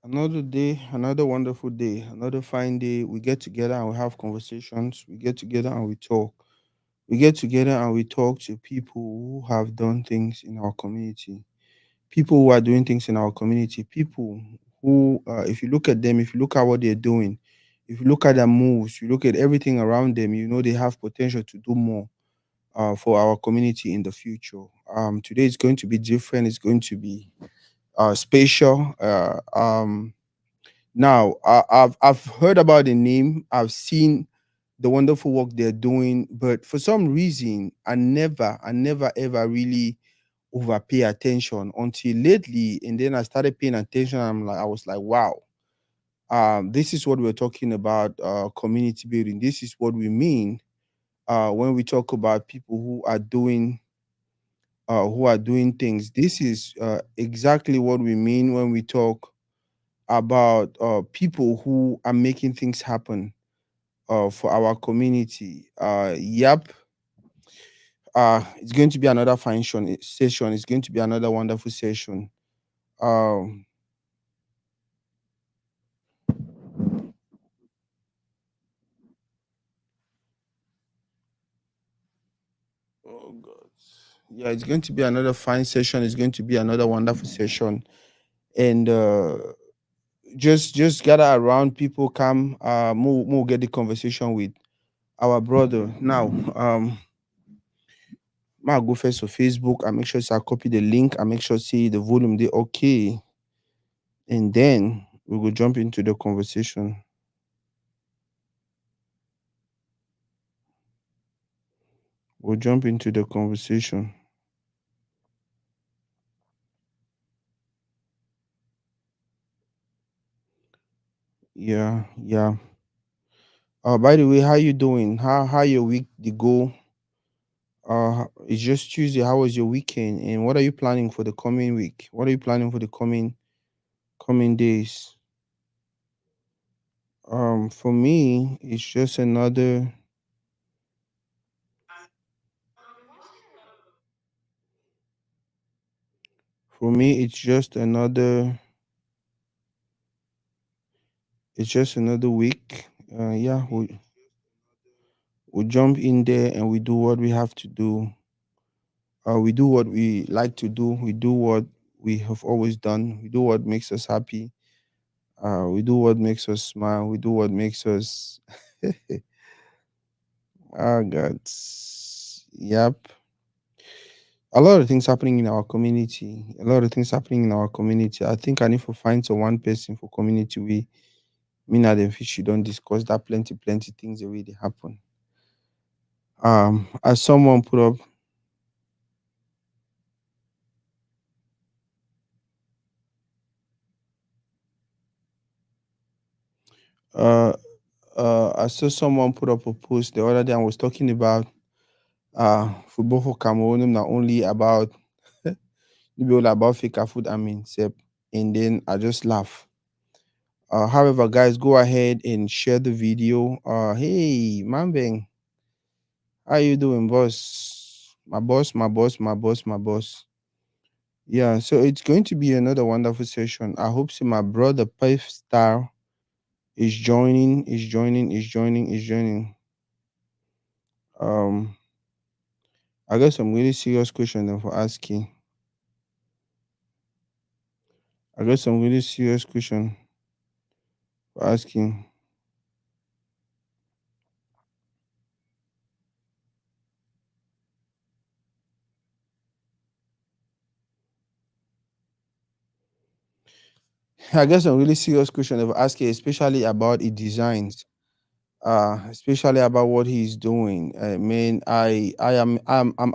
Another day, another wonderful day, another fine day. We get together and we have conversations. We get together and we talk. We get together and we talk to people who have done things in our community, people who are doing things in our community, people who, if you look at them, if you look at what they're doing, if you look at their moves, you look at everything around them, you know they have potential to do more for our community in the future. Today is going to be different. It's going to be spatial. Now, I've heard about the name. I've seen the wonderful work they're doing, but for some reason, I never ever really over pay attention until lately, and then I started paying attention. I was like, wow, this is what we're talking about. Community building. This is what we mean when we talk about people who are doing things. This is exactly what we mean when we talk about people who are making things happen for our community. Yep, it's going to be another fine session. It's going to be another wonderful session. Um, oh God, yeah, it's going to be another fine session. It's going to be another wonderful session, and just gather around. People come. We'll get the conversation with our brother now. I go first to Facebook. I make sure I copy the link. I make sure see the volume they okay, and then we will jump into the conversation. We'll jump into the conversation. Yeah, yeah. By the way, how you doing? How your week did go? It's just Tuesday. How was your weekend? And what are you planning for the coming week? What are you planning for the coming days? For me, it's just another. For me, it's just another. It's just another week. Yeah, we jump in there and we do what we have to do. We do what we like to do. We do what we have always done. We do what makes us happy. We do what makes us smile. We do what makes us. Oh God. Yep. A lot of things happening in our community. A lot of things happening in our community. I think I need to find some one person for community. We me and them fish. You don't discuss that plenty things the way they happen. As someone put up, uh, I saw someone put up a post the other day and was talking about football for Cameroon, not only about maybe all about fake food. I mean, sep, and then I just laugh. However, guys, go ahead and share the video. Hey, Mambeng, how you doing, boss? My boss. Yeah, so it's going to be another wonderful session. I hope see my brother Pafe Style is joining. Um, I got some really serious question then for asking. I got some really serious question for asking. I got some really serious question for asking, especially about the designs. Especially about what he's doing. I mean, I'm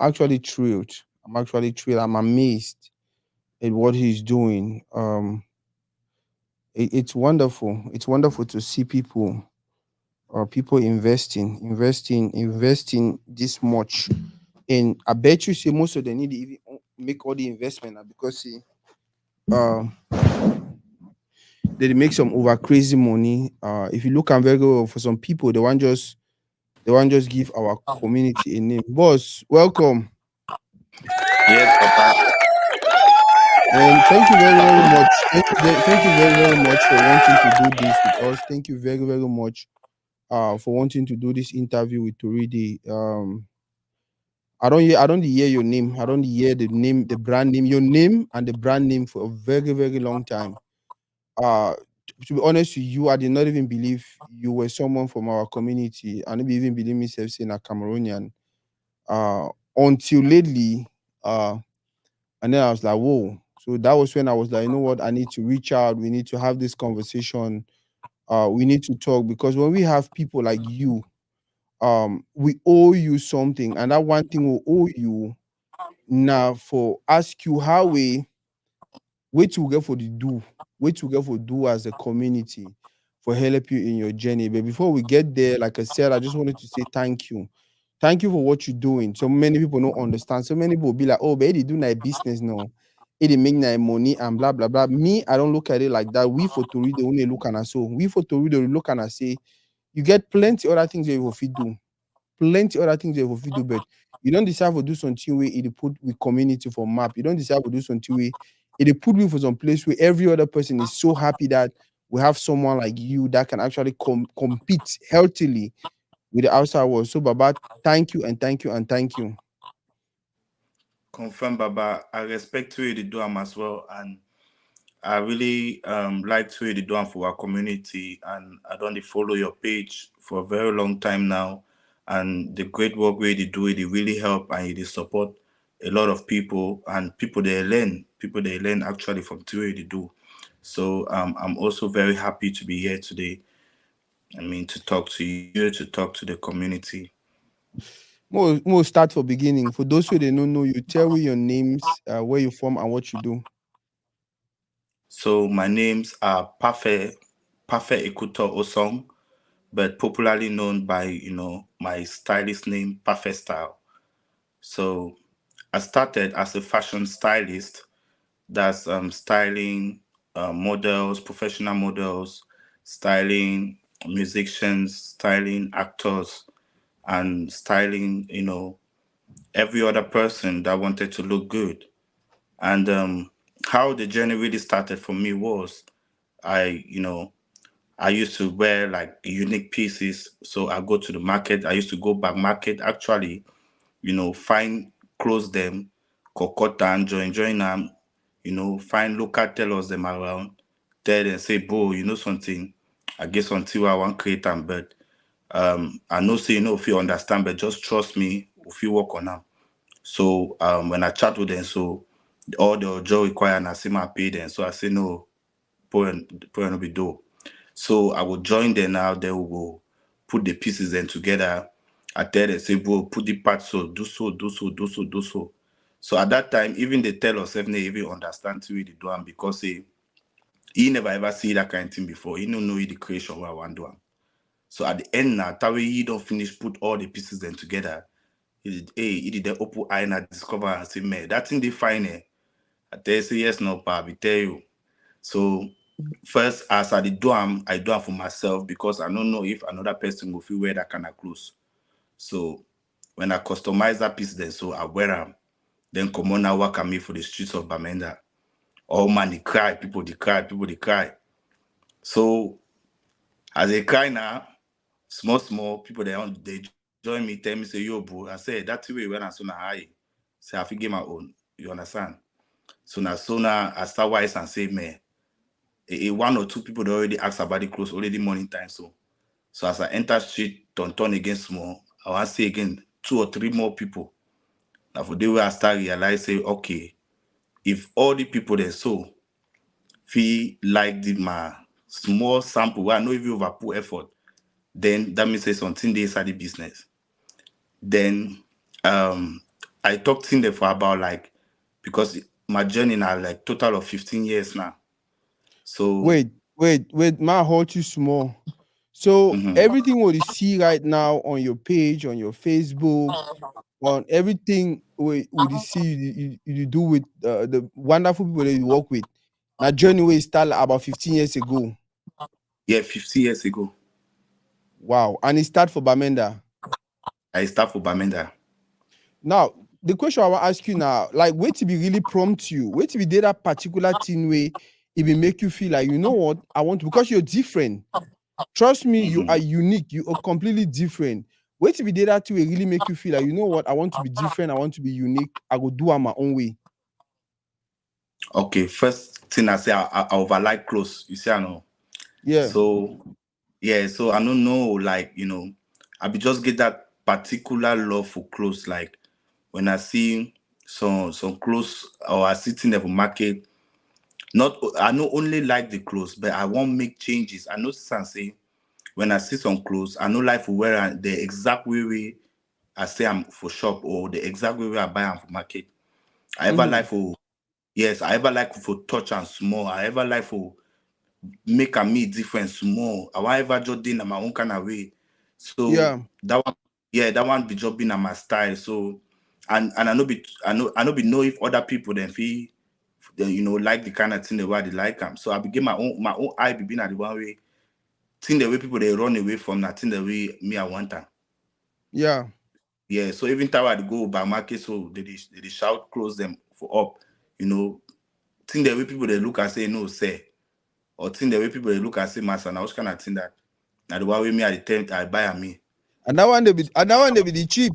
actually thrilled. I'm actually thrilled. I'm amazed at what he's doing. It's wonderful. It's wonderful to see people or people investing this much. And I bet you see most of them need to even make all the investment now because see, um, they make some over crazy money. If you look at very well for some people, they want just give our community a name. Boss, welcome. Yes, Papa. And thank you very, very much. Thank you very, very much for wanting to do this with us. Thank you very, very much for wanting to do this interview with Turidi. I don't hear your name. I don't hear the name, the brand name, your name and the brand name for a very, very long time. Uh to be honest with you, I did not even believe you were someone from our community. I didn't even believe myself saying a Cameroonian. Uh until lately. And then I was like, whoa. So that was when I was like, you know what, I need to reach out. We need to have this conversation. We need to talk because when we have people like you, we owe you something, and that one thing we owe you now for ask you how we together for the do, we together for do as a community for help you in your journey. But before we get there, like I said, I just wanted to say thank you. Thank you for what you're doing. So many people don't understand. So many people be like, oh, but they do my business now. It make my money and blah blah blah. Me, I don't look at it like that. We for to read the only look and I so we for to read the look and I say you get plenty other things you will fit do. Plenty other things you will fit do, but you don't decide to do something where it put with community for map. You don't decide to do something where it put me for some place where every other person is so happy that we have someone like you that can actually compete healthily with the outside world. So Baba, thank you and thank you and thank you. Confirm, Baba. I respect who you do am as well, and I really like who you do am for our community. And I don't follow your page for a very long time now, and the great work where they do it, it really help and it support a lot of people and people they learn actually from the way they do. So I'm also very happy to be here today. I mean, to talk to you, to talk to the community. More start for beginning. For those who they don't know you, tell me your names, where you from, and what you do. So my names are Pafe Osong, but popularly known by my stylist name Pafe Style. So I started as a fashion stylist. That's styling models, professional models, styling musicians, styling actors, and styling every other person that wanted to look good. And how the journey really started for me was I used to wear like unique pieces. So I go to the market. I used to go back market actually, find clothes them, concoct and join them, find local tellers them around, tell them say, bro, you know something. I guess until I want create them, but I know say if you understand, but just trust me if you work on them. So when I chat with them, so all the job require and I see my pay them. So I say no, put no be do. So I will join them now, they will put the pieces then together. I tell them, say, bro, put the parts so, do so, do so, do so, do so. So at that time, even they tell us if they even understand to really do them because he never ever see that kind of thing before. He don't know the creation where I want to do 'em. So at the end now, that way he don't finish put all the pieces then together. He did the open eye and I discover and say, man, that thing they find it. I tell you, say, yes, no, pa, I tell you. So first, as I do am for myself because I don't know if another person will feel wear that kind of clothes. So when I customize that piece, then so I wear them. Then come on now work at me for the streets of Bamenda. Oh man, they cry, people they cry, people they cry. So as they cry now, small people they join me, tell me say yo bro. I say that way when I so na high. Say I forget my own. You understand? So now I start wise and say man. One or two people that already asked about the clothes already morning time. So as I enter street, turn again small, I want to say again two or three more people. Now for the way I start realize say okay, if all the people they saw feel like my small sample where I know if you over put effort, then that means say something they inside the business. Then um I talked in there for about like because my journey now like total of 15 years now. So Wait, my hold too small. So mhm. everything what you see right now on your page, on your Facebook, on everything we you see you do with the wonderful people that you work with. Now journey where you start about 15 years ago. Yeah, 50 years ago. Wow. And it start for Bamenda. I start for Bamenda. Now, the question I want to ask you now, like, wait to be really prompt you, wait to be there that particular thing where it will make you feel like, you know what, I want to, because you're different. Trust me, you are Mhm. unique. You are completely different. Wait to be there that will really make you feel like, you know what, I want to be different. I want to be unique. I will do it my own way. Okay, first thing I say, I overlike clothes. You see, I know. Yeah. So yeah, so I don't know, like, I be just get that particular love for clothes. Like when I see some clothes or I see thing in the market, not I not only like the clothes, but I want make changes. I notice and say when I see some clothes, I know like for wear am the exact way I say I'm for shop or the exact way I buy am for market. I ever Mm-hmm. like for yes, I ever like for touch and small. I ever like for make am me different small. I want ever just dey na my own kind of way. So Yeah. that one, yeah, that one be just being na my style. So and I know be know if other people then feel like the kind of thing the way they like them. So I begin my own eye be being at the one way thing the way people they run away from that thing the way me I want them. Yeah. Yeah, so even time I dey go by market, so they shout close them for up, you know. Thing the way people they look and say no say, or thing the way people they look and say master. Now which kind of thing that now the one way me I attempt I buy a me. And that one they be the cheap.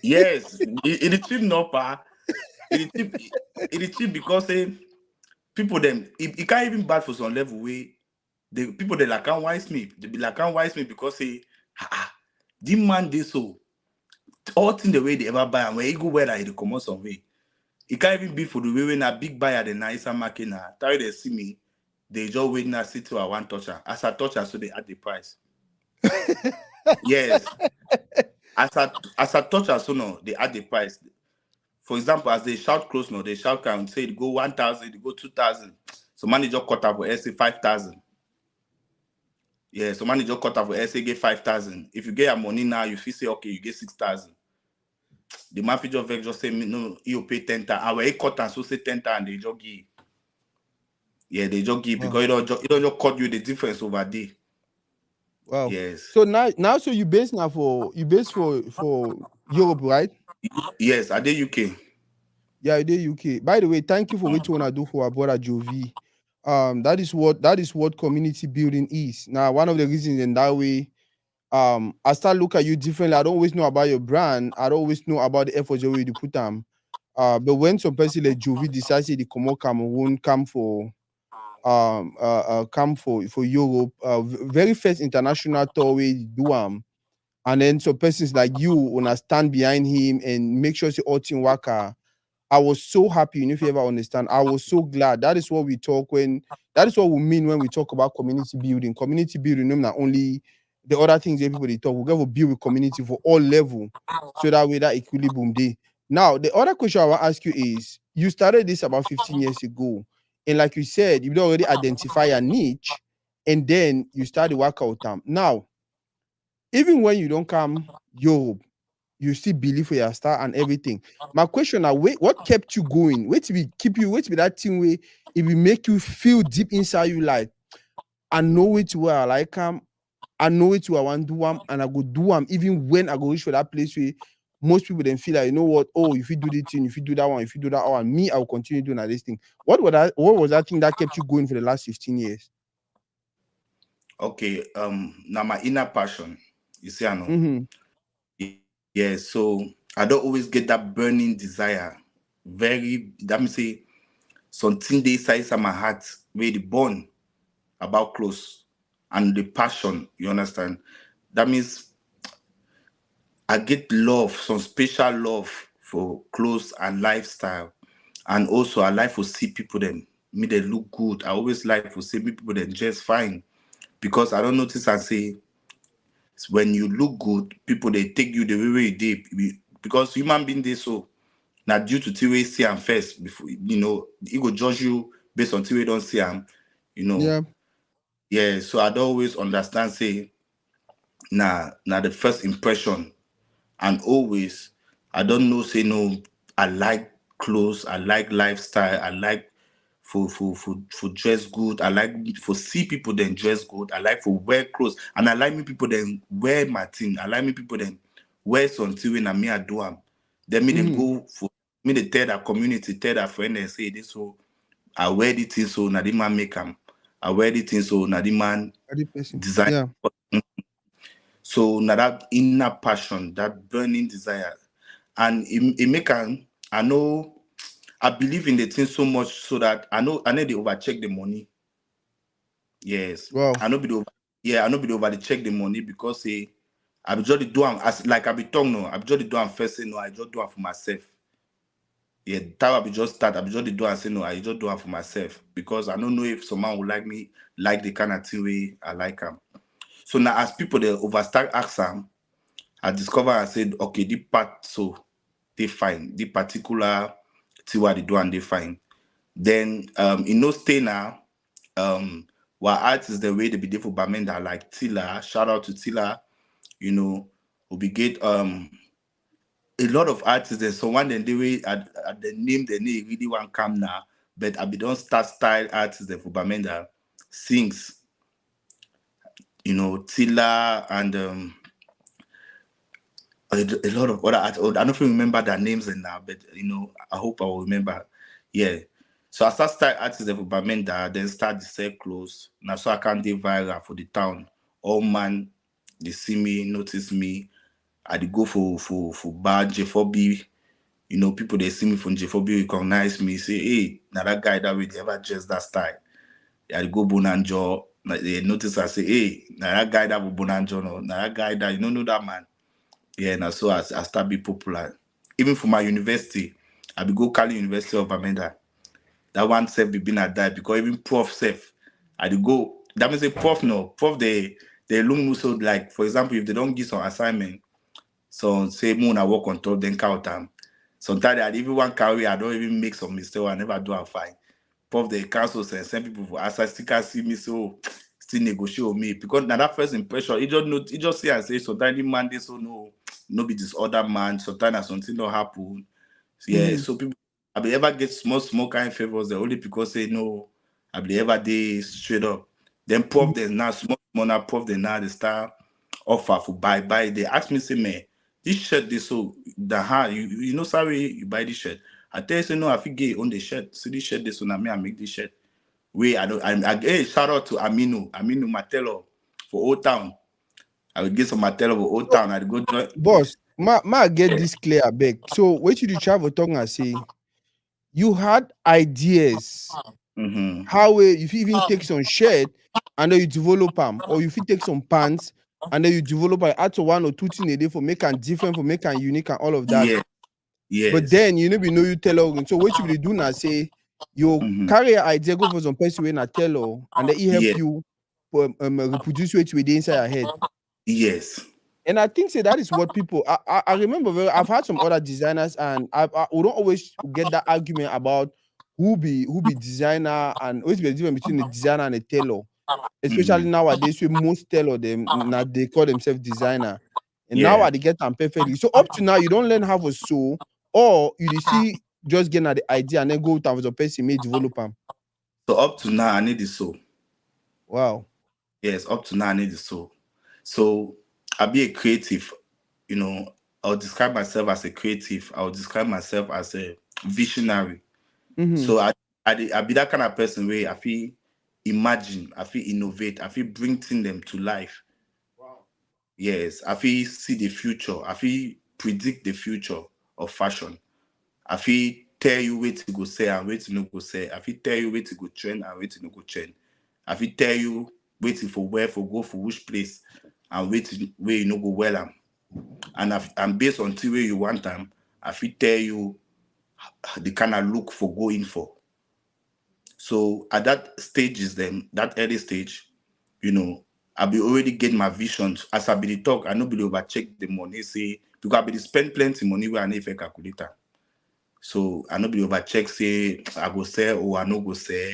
Yes, it is cheap no pa. It is cheap. It is cheap because people them it can't even bad for some level way. The people they like can't wise me. They be like can't wise me because the man they so all thing the way they ever buy and when he go where they come out some way. It can't even be for the way when a big buyer the nicer market now. Tell they see me, they just wait now see till I want touch her. As I touch her, so they add the price. Yes. As I touch her, so no, they add the price. For example, as they shout close now, they shout count, say it go 1,000, it go 2,000. So manager cut up for SA 5,000. Yeah, so manager cut up for SA get 5,000. If you get your money now, you feel say okay, you get 6,000. The man fit just say no, you pay 10,000. And when he cut and so say 10,000, they just give. Yeah, they just give Wow. because it don't just cut you the difference over there. Wow. Yes. So now so you base for Europe, right? Yes, I did UK. Yeah, you did UK. By the way, thank you for what you wanna do for our brother Jovi. That is what community building is. Now, one of the reasons in that way, I start look at you differently. I don't always know about your brand. I don't always know about the efforts you already put them. But when some person like Jovi decides to come out Cameroon, come for Europe, very first international tour we do and then some persons like you wanna stand behind him and make sure say all team worker. I was so happy, if you ever understand. I was so glad. That is what we talk when that is what we mean when we talk about community building. Community building, not only the other things that people they talk, we got to build with community for all level. So that way that equilibrium day. Now, the other question I want to ask you is you started this about 15 years ago. And like you said, you already identify a niche and then you start the workout time. Now, even when you don't come Europe, you still believe for your star and everything. My question now, wait, what kept you going? Wait to be keep you, wait to be that thing where it will make you feel deep inside you like I know it where I like I know it where I want to do and I go do even when I go reach for that place where most people then feel like, you know what, oh, if you do this thing, if you do that one, if you do that one, me, I will continue doing this thing. What was that thing that kept you going for the last 15 years? Okay. Now my inner passion. You see, I know. Mm-hmm. Yeah. So I don't always get that burning desire. Very. Let me say something they size in my heart where the born about clothes and the passion. You understand? That means I get love, some special love for clothes and lifestyle. And also I like to see people then me they look good. I always like to see people then dress fine. Because I don't notice and say when you look good, people they take you the way you did. Because human being they so now due to the way see them first before he go judge you based on the way don't see them, you know. Yeah. Yeah, so I don't always understand say now the first impression and always I don't know say no I like clothes, I like lifestyle, I like for dress good, I like for see people then dress good, I like for wear clothes, and I like me people then wear my thing, I like me people then wear something when I me I do am. Then me they Mm-hmm. go for me they tell that community, tell that friend and say this so I wear the thing so now the man make them. I wear the thing so now the man Other person. design. Yeah. So now that inner passion, that burning desire, and it make am I know I believe in the thing so much so that I know they overcheck the money. Yes. Wow. I know be the over, yeah, I know be the over the check the money because say I be just dey do am as like I be tongue no, I be just dey do am first say no, I just do am for myself. Yeah, that I be just start, I be just dey do am say no, I just do am for myself because I don't know if someone would like me like the kind of thing way I like am. So now as people they over start ask am, I discover I said, okay, the part so they fine. The particular thing what they do and they fine. Then in no stay now, what artists the way they be there for Bamenda like Tila, shout out to Tila, you know, we be get a lot of artists there's someone then they way at the name they name really want come now, but I be don't start style artists there for Bamenda sings, you know, Tila and a lot of other artists. I don't even remember their names in now, but you know, I hope I will remember. Yeah. So I start artists of Bamenda, then start the sell clothes. Now so I can do viral for the town. All man, they see me, notice me. I dey go for bar J4B. You know, people they see me from J4B recognize me, say, hey, now that guy that way they ever dress that style. I dey go Bonanjo. Like they notice I say, hey, now that guy that will Bonanjo, no, now that guy that you don't know that man. Yeah, and so I start be popular. Even for my university, I be go Cali University of Amenda. That one self be been at that because even prof self, I dey go. That means a prof no, prof they look so like for example if they don't give some assignment, so say moon I work on top then count time. Sometimes I even one carry I don't even make some mistake. I never do am fine. Prof the council and send people for as I still can see me so still negotiate with me because now that first impression he just see and say sometimes the man they so no be this other man sometimes something don't happen. Yeah, Mm-hmm. so people I be ever get small kind of favors there only because say no I be ever they straight up. Then prof there's now small now prof they now they start offer for buy. They ask me say man this shirt this so the how you know sorry you buy this shirt. I tell you say no I fit get on the shirt. See this shirt this one na me I make this shirt. Wait I don't I hey shout out to Aminu Matelo for Old Town. I will get some Matelo for Old So, Town. I go join. boss, ma get this clear back. So, what you do travel talking and say you had ideas Mm-hmm. how you fit even take some shirt and then you develop them, or you fit take some pants and then you develop and add to one or two things a day for make am different, for make am unique and all of that. Yeah, But yes. then you know you tailoring. So what you will do now say you Mm-hmm. carry your idea, go for some person when I tailor, and then he help Yeah, you reproduce it with the inside your head. yes. And I think say that is what people I remember I've had some other designers and we don't always get that argument about who be designer and what's the difference between a designer and a tailor. Especially Mm-hmm. nowadays, where most tailor them now they call themselves designer. And now Yeah. they get them perfectly. So up to now, you don't learn how to sew, or you dey see just getting at the idea and then go with a person may develop them. So up to now, I need the soul. Wow. Yes, up to now, I need the soul. So I'll be a creative. You know, I'll describe myself as a creative. I'll describe myself as a visionary. Mm-hmm. So I be that kind of person where I feel imagine, I feel innovate, I feel bring things them to life. Wow. Yes, I feel see the future. I feel predict the future of fashion. I feel tell you where to go say and where to no go say. I feel tell you where to go trend and where to no go trend. I feel tell you waiting for where for go for which place and where you no go well am. And based on the way you want them, I feel tell you the kind of look for going for. So at that stage is them that early stage, you know, I be already get my visions. As I be the talk, I no be over check the money, say because I be dey spend plenty money where I need a calculator. So I no be over check say I go sell or I no go sell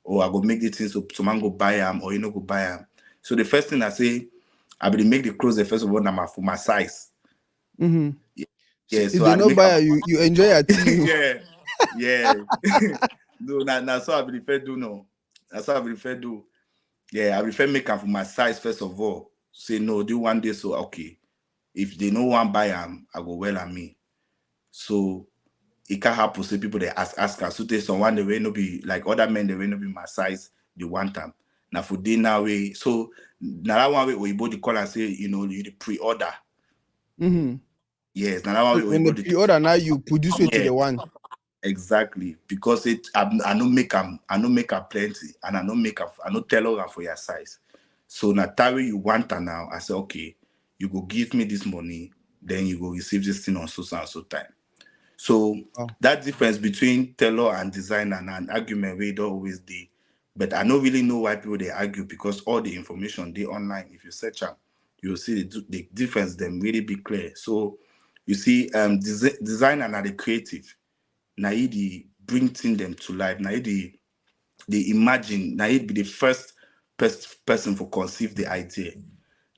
or I go make the things so someone go buy them or you no go buy them. So the first thing I say, I be dey make the clothes the first of all na for my size. Mm-hmm. So Yeah, if so they I dey not make am buy you enjoy your tea. yeah, yeah. No, na so I prefer do no. That's how I prefer do. Yeah, I prefer make am for my size first of all. Say no, do one day so okay. If they no one buy am, I go well on me. So it can happen. Say people they ask us. So there's someone they will not be like other men they will not be my size. They want them. Now for dinner way. So now that one way we both call and say you the pre-order. Mm-hmm. Yes. Now that one So way we when the both pre-order now you produce it to yeah, the one. exactly, because I don't make them, I don't make her plenty, and I don't make her, I don't tell her for your size. So now that way you want her now, I say okay, you go give me this money, then you go receive this thing on so and so time. So Wow. that difference between tailor and designer and an argument we don't always dey. But I don't really know why people they argue because all the information they online. If you search them, you'll see the difference them really be clear. So you see, designer and the creative. Now the bring thing them to life. Now the imagine. Now it be the first person for conceive the idea.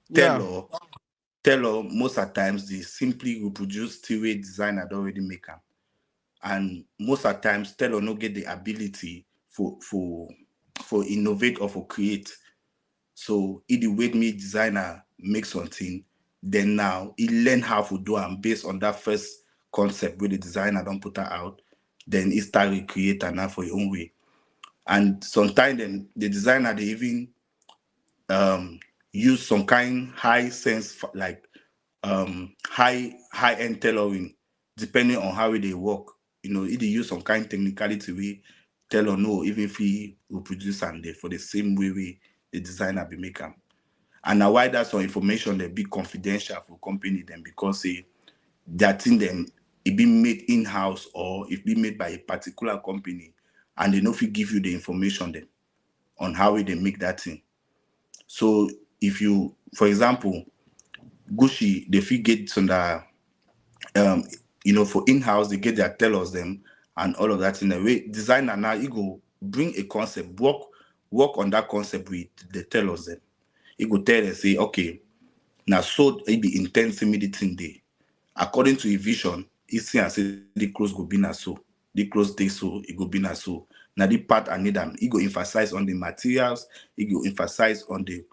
Yeah. Tailor, tailor most of times they simply reproduce the way designer don already make them, and most of times tailor no get the ability for innovate or for create. So he the wait me designer make something, then now he learn how to do and based on that first concept where the designer don't put her out, then he start recreate and now for your own way. And sometimes then the designer they even use some kind high sense like high end tailoring depending on how they work. Either use some kind technicality we tailor no even if he will produce and they for the same way the designer be make 'em. And now why that some information they be confidential for company then because that thing then it be made in-house or it be made by a particular company, and they know if you give you the information then on how they make that thing. So if you, for example, Gucci, they fit get some that um for in-house they get their tellers them and all of that in a way. Designer now you go bring a concept, work on that concept with the tellers them. You go tell them say, okay, now so it be intense meeting day. According to a vision, he see and say the clothes go be na so. The clothes take so, it go be na so. Now the part I need them. He go emphasize on the materials, he go emphasize on the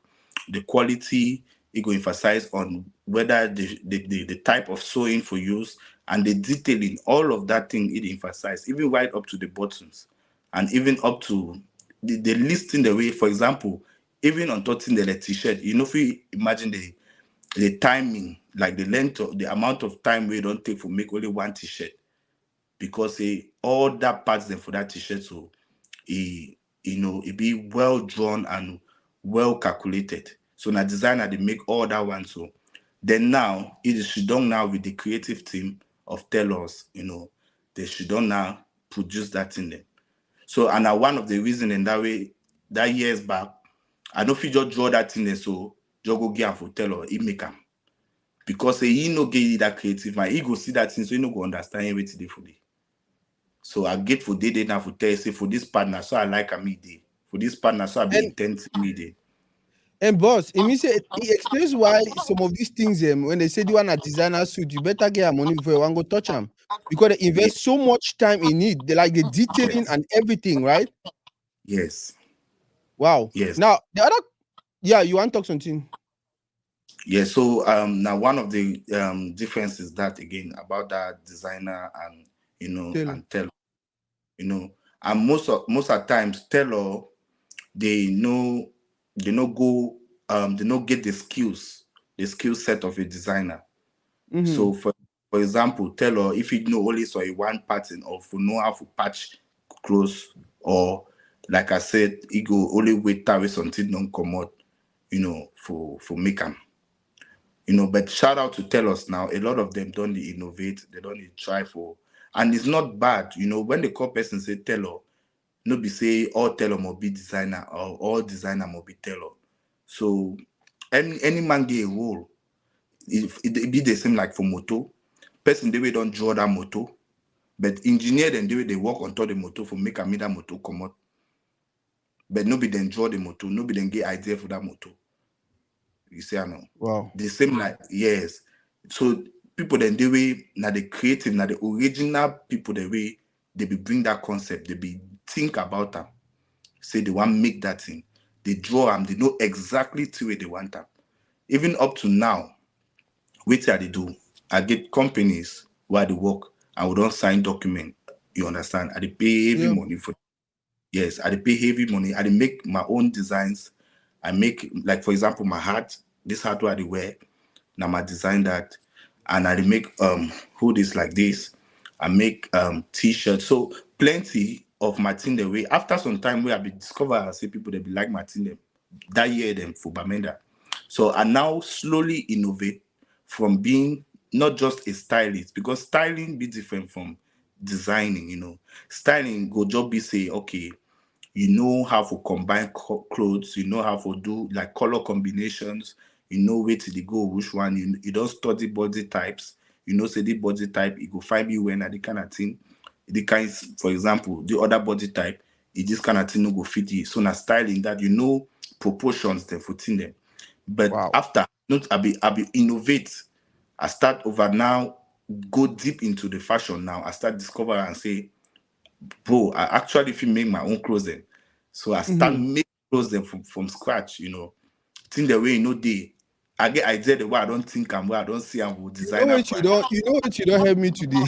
quality, he go emphasize on whether the type of sewing for use and the detailing, all of that thing it emphasize, even right up to the buttons and even up to the listing the way, for example, even on touching the t-shirt, if you imagine the timing, like the length of the amount of time we don't take for make only one t-shirt, because all that parts then for that t-shirt so it be well drawn and well calculated. So now designer they make all that one. So then now it is she done now with the creative team of tailors, they should done now produce that in them. So and now one of the reason in that way that years back, I don't feel just draw that in there so just go get am for tailor, it make am. Because he no get that creative mind. He go see that thing, so he no go understand everything dey for dey. So I get for day now for tell you, say for this partner, so I like a me day. For this partner, so I be And intense me day. boss, it means it explains why some of these things when they say you want a designer suit, you better get your money before you want to go touch them. Because they Yeah, invest so much time in it. They like the detailing yes, and everything, right? yes, Wow. yes, Now the other, yeah, you want to talk something? yes. So now one of the differences that again about that designer and Taylor. and tell you know and most of times tailor they know they no go they no get the skill set of a designer. Mm-hmm. So for example, tailor if you know only so a one pattern or for know how to patch clothes, or like I said, he go only wait till something don't come out, for make 'em. But shout out to tailors now. A lot of them don't innovate, they don't try for, and it's not bad. When the call person say tailor, no be say all tailor must be designer or all designer must be tailor. So any man get a role. If it be the same like for moto, person they way don't draw that moto, but engineer them the way they work on top the moto for make a that moto come out. But nobody then draw the moto, nobody then get idea for that moto. You see, I know. Wow. The same like yes. So people then the way now the creative, now the original people the way they be bring that concept, they be think about them, say they want make that thing. They draw them, they know exactly to where they want them. Even up to now, wait till they do. I get companies where they work. and we don't sign document. You understand? I dey pay heavy Yeah. money for. Yes, I dey pay heavy money. I dey make my own designs. I make, like, for example, my hat. This hat where I dey wear, now I design that, and I dey make hoodies like this. I make t-shirts. So plenty of my thing the way. After some time where I be discover, I say people they be like my thing them that year them for Bamenda. So I now slowly innovate from being not just a stylist, because styling be different from designing. Styling go just be say, okay, you know how to combine clothes, you know how to do like color combinations, you know where to dey go which one, you don't study body types, say the body type it go find you when at the kind of thing, the kinds, for example, the other body type, this kind of thing no go fit you. So now styling that, proportions them for thing them. But Wow. after, not I be innovate. I start over now, go deep into the fashion now. I start discover and say, bro, I actually feel make my own clothing. So I start Hmm. make clothing from scratch. Think the way they. I get idea the way I don't think I'm where I don't see I'm You know designer what you price. don't. You know what you don't help me today.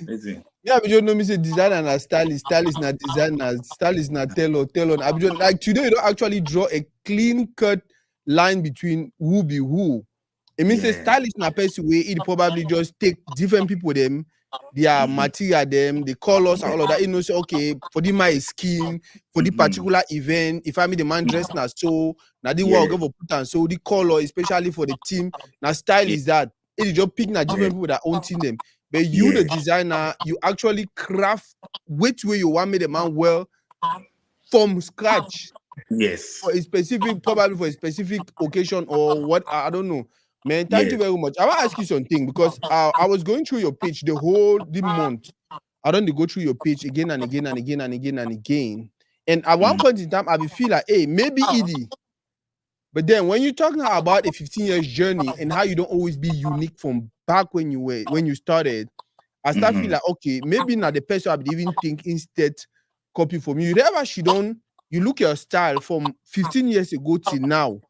Anything. Yeah, but you know me say designer na stylist, stylist na designer, stylist na tailor, tailor. I be like today you don't actually draw a clean cut line between who be who. It means a Yeah. stylist na person way it probably just take different people them, their Mm-hmm. material them, the colors and Yeah. all of that. You know, say okay for the my skin for the Mm-hmm. particular event. If I mean the man dress na so now the what Yeah. go for put on so the color especially for the team now style Yeah. is that it is just pick na Yeah. different people that own team them. But you, the Yeah. designer, you actually craft which way you want me the man well from scratch for Yes. a specific, probably for a specific occasion or what I don't know. Man, thank you Yes. very much. I want to ask you something because I was going through your page the month. I don't go through your page again and again and again and again and again. And at one Mm-hmm. point in time, I will feel like, hey, maybe Edie. But then when you talk now about a 15 years journey and how you don't always be unique from back when you started, I start feel Mm-hmm. like okay, maybe not the person I would even think instead copy from you. Whatever she done, you look your style from 15 years ago till now.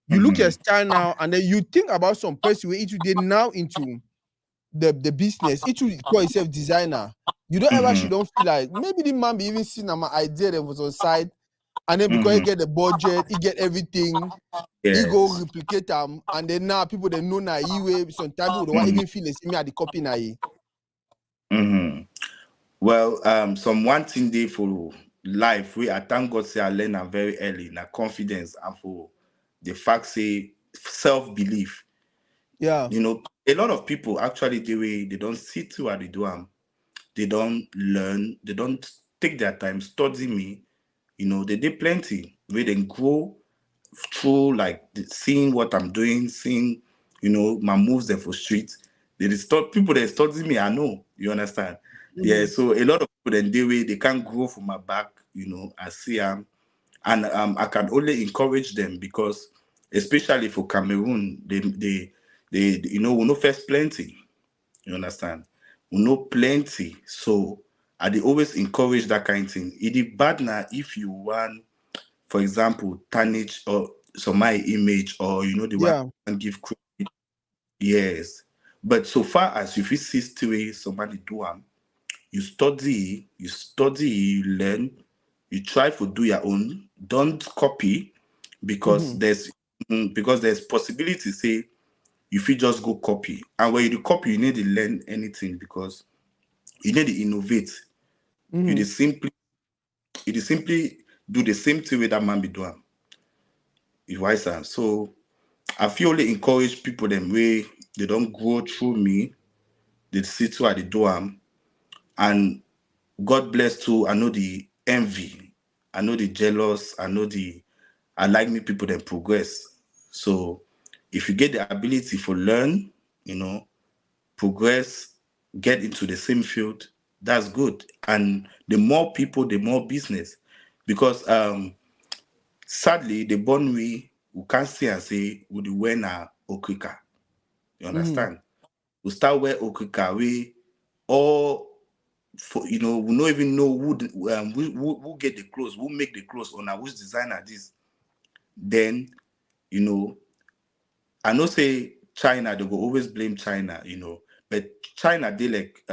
You look your Mm-hmm. style now, and then you think about some person where it did now into the business. It will call itself designer. You don't ever she Mm-hmm. don't feel like maybe the man be even seen my idea that was on side, and then because he Mm-hmm. get the budget, he get everything, he go Yes. replicate them, and then now people they know now he way sometimes people don't Mm-hmm. even feel the same at the copy now. Mm-hmm. Well, some one thing day for life, we I thank God say I learn am very early, na confidence and for the fact say self-belief. Yeah. A lot of people actually the way they don't sit to what they do they don't learn, they don't take their time study me. They did plenty where they grow through like seeing what I'm doing, seeing my moves there for street. They start people that study me. I know you understand. Yeah, Mhm. so a lot of people then they can't grow from my back. I see and I can only encourage them because especially for Cameroon, they we know first plenty. You understand? We know plenty. So I they always encourage that kind of thing. It is bad now if you want, for example, tarnish or some my image or the one Yeah. give credit. Yes. But so far as if you see still way somebody do you study, you learn, you try to do your own. Don't copy because Mhm. there's possibility say if you just go copy. And when you do copy, you need to learn anything because you need to innovate. You Mhm. just simply do the same thing with that man be doing. You wise am. So I feel only encourage people them way they don't go through me, they sit to at the door and God bless too. I know the envy, I know the jealous, I like me people that progress. So if you get the ability for learn, you know, progress, get into the same field, that's good. And the more people, the more business. Because sadly, the born we can't see and say would the winner okrika. You Mhm. understand? We start where okrika we all for we don't even know who get the clothes, who make the clothes, or now which designer this. Then you know, I know say China, they will always blame China, But China, they like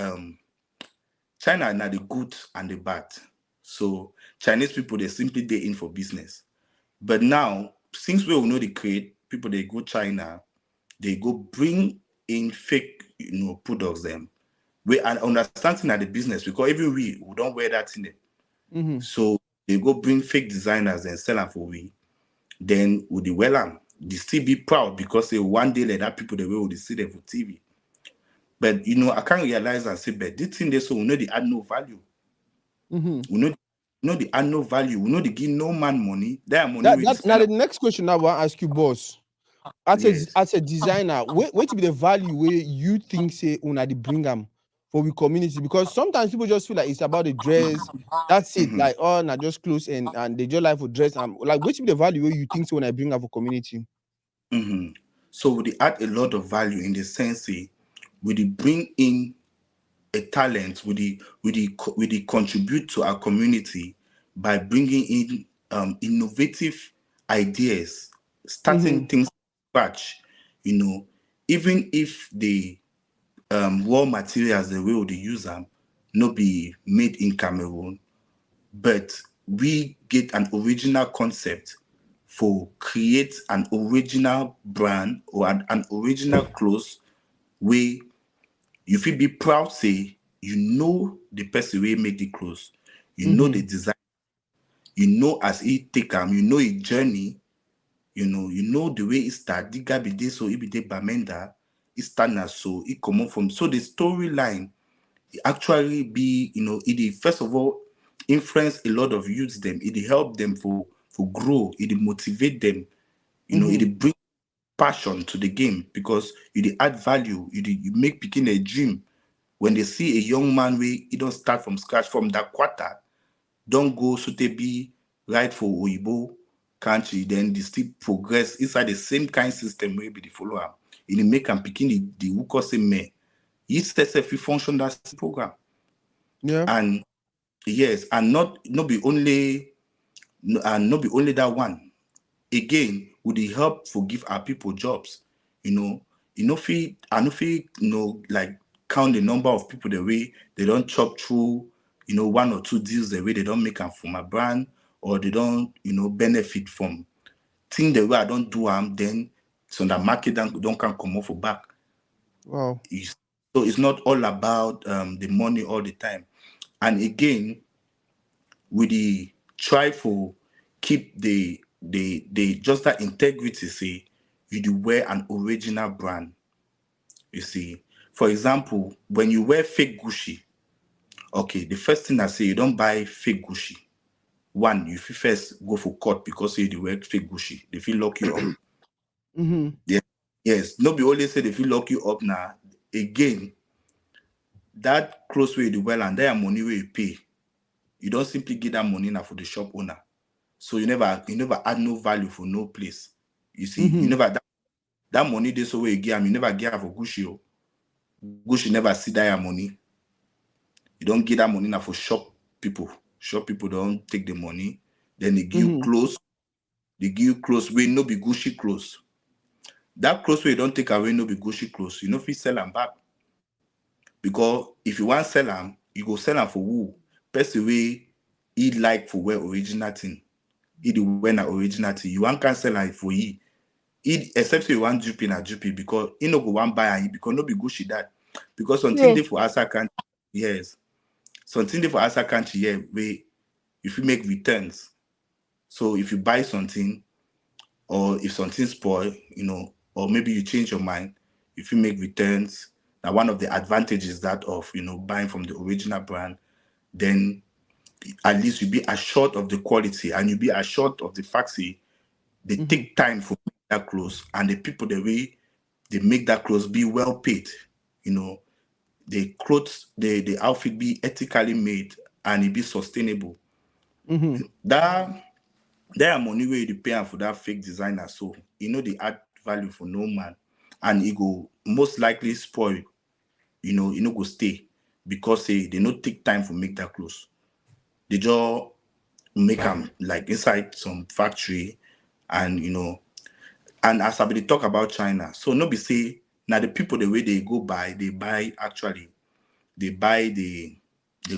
China now the good and the bad. So Chinese people they simply they in for business. But now, since we all know the create, people they go China, they go bring in fake, products them. We are understanding at the business because even we don't wear that in it. Mm-hmm. So they go bring fake designers and sell them for we. Then with the well they still be proud because they one day like that people they will see them for TV. But I can't realize and say, but this thing they so we know they add no value. Mm-hmm. We know they add no value. We know they give no man money. That money That where they that now spend. the next question I want to ask you, boss. Yes. As a designer, what to be the value where you think say una the bring them for the community? Because sometimes people just feel like it's about the dress. That's it. Mhm, Like, oh, not just clothes and they just like for dress. And like, what to be the value where you think so when I bring up for community? mhm. So we dey add a lot of value in the sense say we dey bring in a talent, we dey contribute to our community by bringing in innovative ideas, Mm-hmm. starting things from scratch. You know, even if the raw materials the way we dey use them no be made in Cameroon, but we get an original concept for create an original brand or an original clothes way you feel be proud say the person wey make the clothes, the Mm-hmm. design, as he take a journey, the way he start, the guy be dey so he be dey Bamenda, he start na so he come out from so the storyline actually be it dey first of all influence a lot of youths them, it dey help them for grow, it dey motivate them, it Mm-hmm. dey bring passion to the game because you dey add value, you make pikin a dream when they see a young man where he don't start from scratch from that quarter, don't go so they be right for Oyibo country, then they still progress inside the same kind system where be the follow am. It dey make am pikin the who cause him man. He says if he function that same program. Yeah. And yes, and not be only and not be only that one. Again, would it help for give our people jobs? You know, fee I no fee, like count the number of people the way they don't chop through, one or two deals the way they don't make them for my brand, or they don't, benefit from thing the way I don't do them, then so the market don't can come off for back. Wow. So it's not all about the money all the time. And again, we the try for keep the just that integrity say you do wear an original brand. You see, for example, when you wear fake Gucci, okay, the first thing I say you don't buy fake Gucci. One, you fit first go for court because you dey wear fake Gucci. They feel lock you up. Mm-hmm. Yeah. Yes, no be only say they feel lock you up now. Again, that close way you dey wear and that money where you pay, you don't simply give that money now for the shop owner. So you never add no value for no place. You see, you Mm-hmm. never that money they so where you give am, you never give am for Gucci. Oh. Gucci never see that money. You don't give that money now for shop people. Shop people don't take the money. Then they give you Mm-hmm. clothes. They give you clothes where no be Gucci clothes. That clothes where you don't take away no be Gucci clothes. You know if you sell them back. Because if you want sell them, you go sell them for who? Person way he like for wear original thing. He the wear na original thing. You want can sell am for he. Except say you want jupi na jupi because he no go want buy am because no be Gucci that. Because something Yeah. dey for outside country, yes. Something dey for outside country here where if you make returns. So if you buy something or if something spoil, or maybe you change your mind, if you make returns, now one of the advantages that of buying from the original brand, then at least you be assured of the quality and you be assured of the fact say they Mm-hmm. take time for that clothes and the people the way they make that clothes be well paid. You know, the clothes, the outfit be ethically made and it be sustainable. Mm-hmm. That there are money where you pay am for that fake designer, so they add value for no man, and it go most likely spoil. Go stay because say they no take time for make that clothes. They just make them like inside some factory, and and as I be dey talk about China, so no be say Now the people the way they buy actually they buy the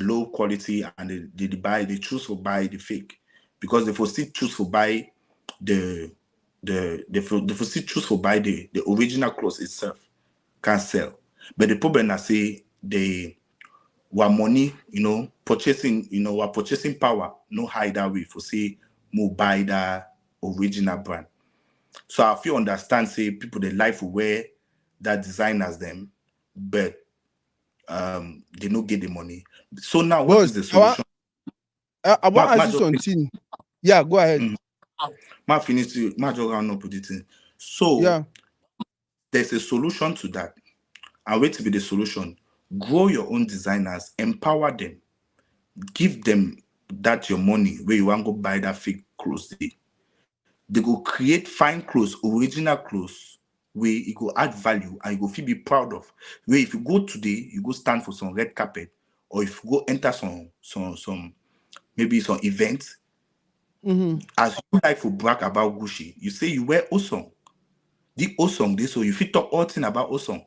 low quality and they choose to buy the fake because they for still choose to buy the they for still choose to buy the original clothes itself can sell. But the problem I say they were money, purchasing, our purchasing power no high that way for say more buy the original brand. So I feel understand say people they like to wear that designers them, but they don't get the money. So now what Boss, is the solution? I want to ask Ma you just something. Yeah, go ahead. mm, ma finish to ma just round up with it. So Yeah. there's a solution to that. And wait to be the solution. Grow your own designers, empower them, give them that your money where you want to go buy that fake clothes. They go create fine clothes, original clothes, where you go add value and you go feel be proud of. Where if you go today, you go stand for some red carpet, or if you go enter some maybe some event, Mm-hmm. as you like to brag about Gucci, you say you wear Osong. The Osong this, so you fit talk all thing about Osong.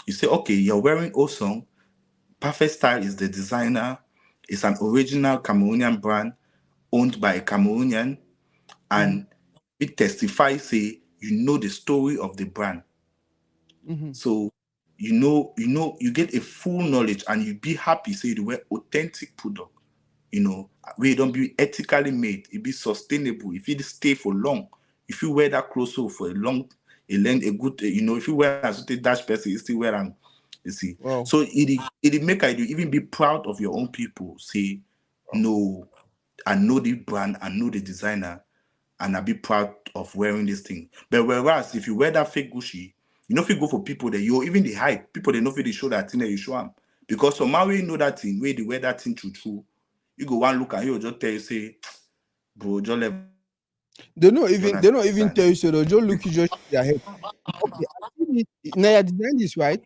You say, okay, you're wearing Osong. Pafe Style is the designer. It's an original Cameroonian brand owned by a Cameroonian, Mm-hmm. and it testifies say you know the story of the brand. Mm-hmm. So you get a full knowledge and you be happy say you wear authentic product, where it don't be ethically made, it be sustainable, if it stay for long, if you wear that clothes so for a long a length a good if you wear as a dash person, you still wear them, you see. Wow. So it make you even be proud of your own people, say no, I know the brand, I know the designer, and I be proud of wearing this thing. But whereas if you wear that fake Gucci, you know if you go for people that you even the hype, people they know if they show that thing that you show them. Because somehow we know that thing, where they wear that thing true. You go one look and you just tell you say, bro, just level down. You understand? They don't even tell you so. They'll just look you just shake their head. Okay, I see now your design is right.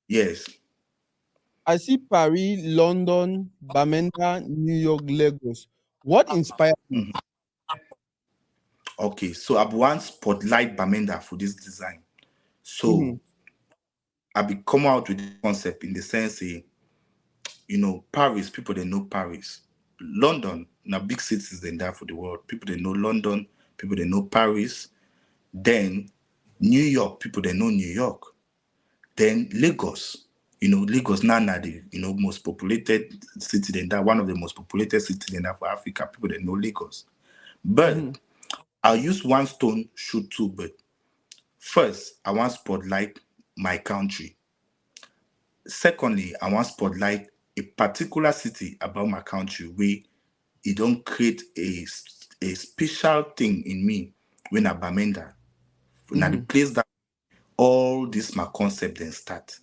Yes. I see Paris, London, Bamenda, New York, Lagos. What inspired you? Mhm. Okay, so I've one spotlight Bamenda for this design. Mm-hmm. So I be come out with this concept in the sense, Paris, people they know Paris. London, now big cities than that for the world. People they know London, people they know Paris. Then New York, people they know New York. Then Lagos, Lagos now the most populated city than that, one of the most populated cities than that for Africa. People they know Lagos. Mm-hmm. But I'll use one stone, shoot two birds. First, I want spotlight my country. Secondly, I want spotlight a particular city about my country where it don't create a special thing in me when I Bamenda. Now the Mm-hmm. place that all this my concept then start.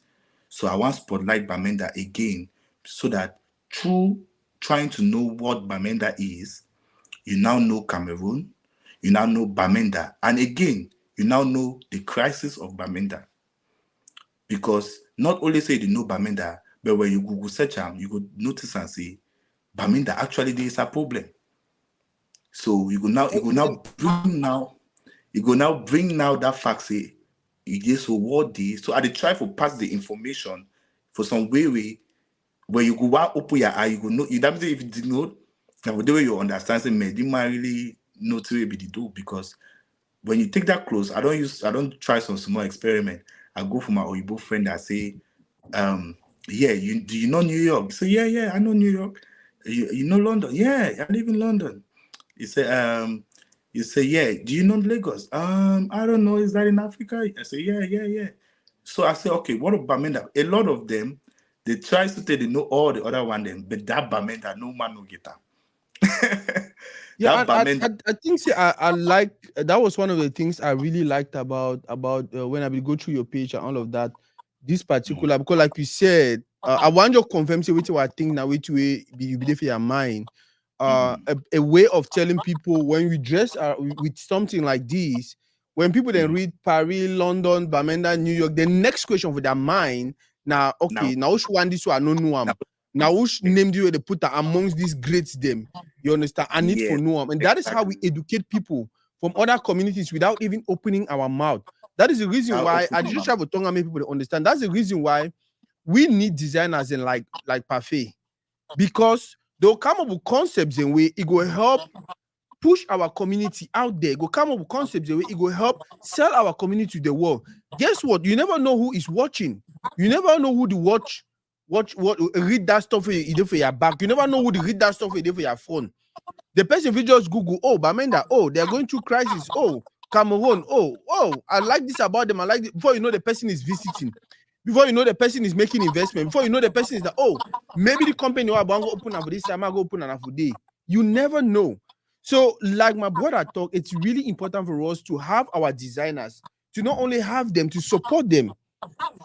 So I want spotlight Bamenda again so that through trying to know what Bamenda is, you now know Cameroon, you now know Bamenda, and again, you now know the crisis of Bamenda. Because not only say you know Bamenda, but when you Google search them, you could notice and say Bamenda actually there is a problem. So you go now that fact say you get so what this. So I dey try to pass the information for some way where you go want open your eye, you go know you that means if you did know now the way you understand say me didn't really know to be the do because when you take that close, I don't try some small experiment. I go for my Oyibo friend that say, um, yeah, do you know New York? Say, yeah, I know New York. You know London? Yeah, I live in London. He say, yeah, do you know Lagos? I don't know, is that in Africa? I say, yeah. So I say, okay, what about Bamenda? A lot of them, they try to say they know all the other one them, but that Bamenda, no man no get that. Yeah, That Bamenda, I think see, I like that was one of the things I really liked about when I will go through your page and all of that. This Mhm, particular because like you said, I want you to confirm say which I think now which way be there for your mind. mhm, A way of telling people when we dress with something like this, when people then mhm. read Paris, London, Bamenda, New York, the next question for their mind now, Now, okay, now which one this one I don't know now, now which name do you they put amongst these greats them? You understand? I need for yes, Noam. And that is how we exactly. educate people from other communities without even opening our mouth. That is the reason I'll why open I them just up. try to make people to understand. That's the reason why we need designers in like Pafe, because they'll come up with concepts in way it will help push our community out there. Go come up with concepts in way it will help sell our community to the world. Guess what? You never know who is watching. You never know who the watch what read that stuff for your back. You never know who the read that stuff for your phone. The person will just Google, oh, Bamenda, oh, they're going through crisis. Oh, Cameroon, oh, I like this about them. I like this. Before you know the person is visiting, before you know the person is making investment, before you know the person is that, oh, maybe the company will go open for this time, I go open for day. You never know. So, like my brother talk, it's really important for us to have our designers, to not only have them, to support them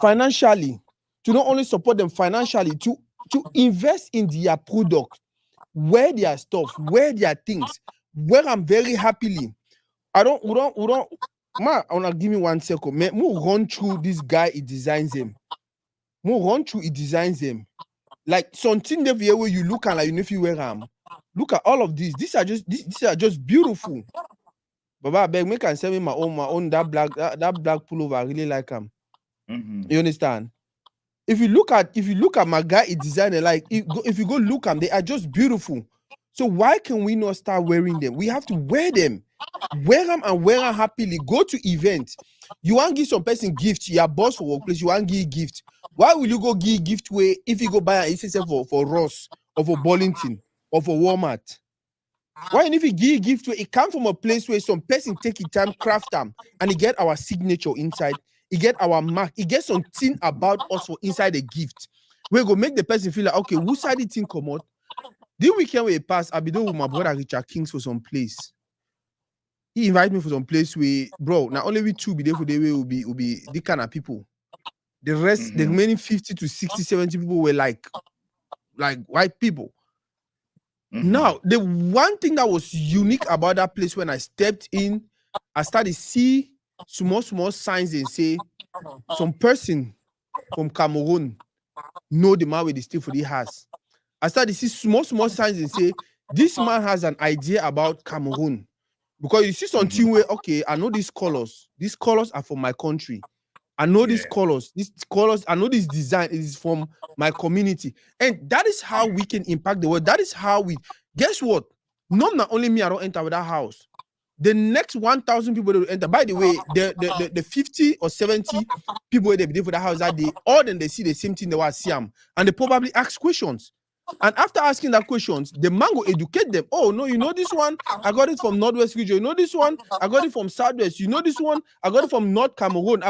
financially, to not only support them financially, to invest in their product, wear their stuff, wear their things, wear them very happily. We don't, man, I wanna give me 1 second. Man, we run through this guy, he designs him. We run through, he designs him. Like something there where you look and like you know if you wear them. Look at all of these. These are just beautiful. Baba, I beg me can send me my own that black pullover. I really like them. Mm-hmm. You understand? If you look at my guy, he designed it, like if you go look at them, they are just beautiful. So why can we not start wearing them? We have to wear them and wear them happily. Go to events. You want to give some person gift, your boss for workplace, you want to give gift. Why will you go give gift way if you go buy an ECC for Ross or for Burlington or for Walmart? Why if you give gift way, it come from a place where some person take it time, craft them, and he get our signature inside. He get our mark. He get something about us for inside the gift. We go make the person feel like, okay, who side the thing come out? The weekend where it pass, I be doing with my brother Richard Kings for some place. He invited me for some place where, bro, not only we two be there for the way will be the kind of people. The rest, the Mm-hmm. remaining 50 to 60, 70 people were like white people. Mm-hmm. Now, the one thing that was unique about that place when I stepped in, I started to see small signs and say, some person from Cameroon know the man with the steel for the house. I started to see small signs and say, this man has an idea about Cameroon. Because you see something where, okay, I know these colors. These colors are from my country. I know Yeah. these colors, I know this design is from my community. And that is how we can impact the world. That is how we, guess what? Not only me, I don't enter with that house. The next 1,000 people that will enter, by the way, the 50 or 70 people that be there for that house that day, all then they see the same thing they want to see them. And they probably ask questions. And after asking that questions, the man will educate them. Oh, no, you know this one? I got it from Northwest region. You know this one? I got it from Southwest. You know this one? I got it from North Cameroon.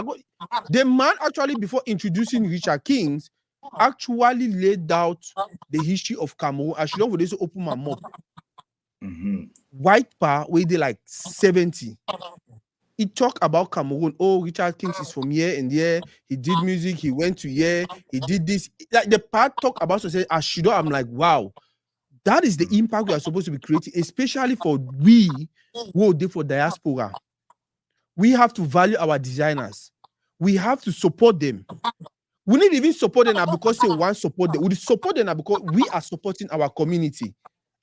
The man actually, before introducing Richard Kings, actually laid out the history of Cameroon. I should not for this open my mouth. Mm-hmm. White power, where they like 70. He talk about Cameroon. Oh, Richard Kings is from here and there. He did music. He went to here. He did this. Like the part talk about society, I should. I'm like, wow, that is the impact we are supposed to be creating, especially for we who are there for diaspora. We have to value our designers. We have to support them. We need even support them because they want support them. We support them because we are supporting our community.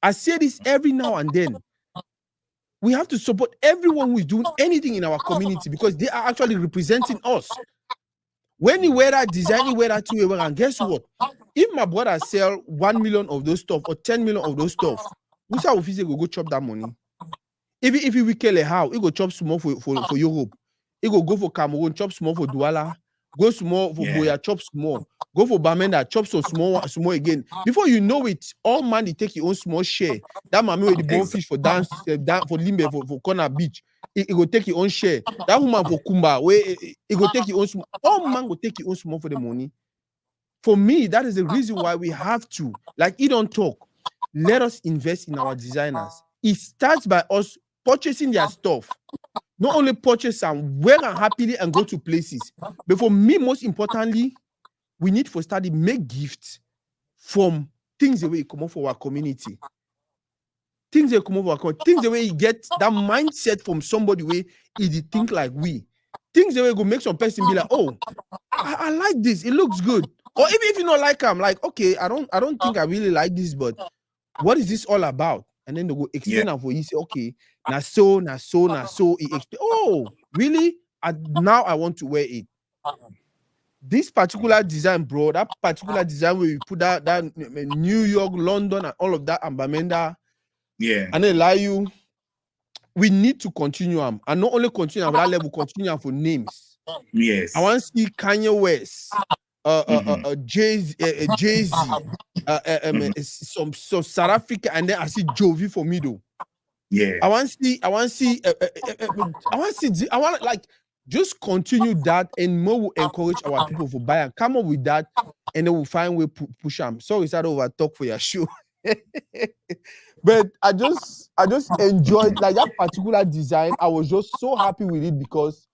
I say this every now and then. We have to support everyone who is doing anything in our community because they are actually representing us. When you wear that design, you wear that two, and guess what? If my brother sell 1 million of those stuff or 10 million of those stuff, who's our officer go chop that money? If we kill a how, he go chop small for Europe. He go for Cameroon, chop small for Douala, go small for Yeah. Boya, chop small. Go for Bamenda, chop some small again. Before you know it, all man they take your own small share. That man with the bone fish for dance, for Limbe, for Corner Beach, he go take your own share. That woman for Kumba, where he go take your own small. All man go take your own small for the money. For me, that is the reason why we have to, like he don't talk. Let us invest in our designers. It starts by us purchasing their stuff. Not only purchase and wear them happily and go to places. But for me, most importantly, we need for study make gifts from things the way it come up for our community. Things that come over our community. Things the way you get that mindset from somebody where he think like we. Things the way go make some person be like, oh, I like this. It looks good. Or even if you don't like them, like, okay, I don't think I really like this, but what is this all about? And then they go explain Yeah. them for you. Say, okay, na so. He explain. Oh, really? now I want to wear it. This particular design, bro, that particular design where you put that New York, London, and all of that, and Bamenda, Yeah. and then lie you, we need to continue them. And not only continue at that level, continue for names. I Yes. want to see Kanye West, Mm-hmm. Jay Z, Mm-hmm. some South Africa, and then I see Jovi for me though. Yeah. I want to see, I want to see, I want like just continue that, and more will encourage our people for buy and come up with that, and then we'll find way push them. So it's that over talk for your show. But I just enjoyed like that particular design. I was just so happy with it because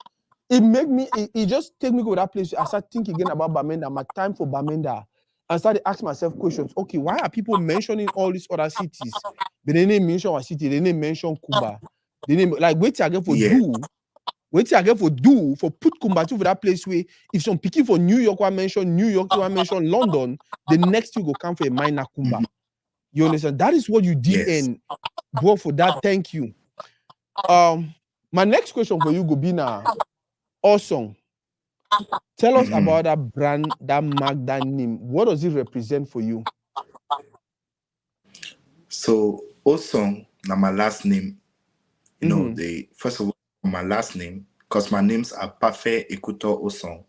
it make me it just take me to that place. I start thinking again about Bamenda, my time for Bamenda. I started asking myself questions. Okay, why are people mentioning all these other cities? But they didn't mention our city, they didn't mention Cuba. They didn't like wait till I get for Yeah. do. Wait till I get for put Kumbatu for that place where if some picking for New York one mention New York, one mention London, the next week will come for a minor Kumba. Mm-hmm. You understand? That is what you did, Yes. and bro, for that, thank you. Um, my next question for you, go be now. Osong. Tell us Mm-hmm. about that brand, that mark, that name. What does it represent for you? So Osong, now my last name. Mm-hmm. The first of all, my last name, because my names are Pafe Ekuto Osong.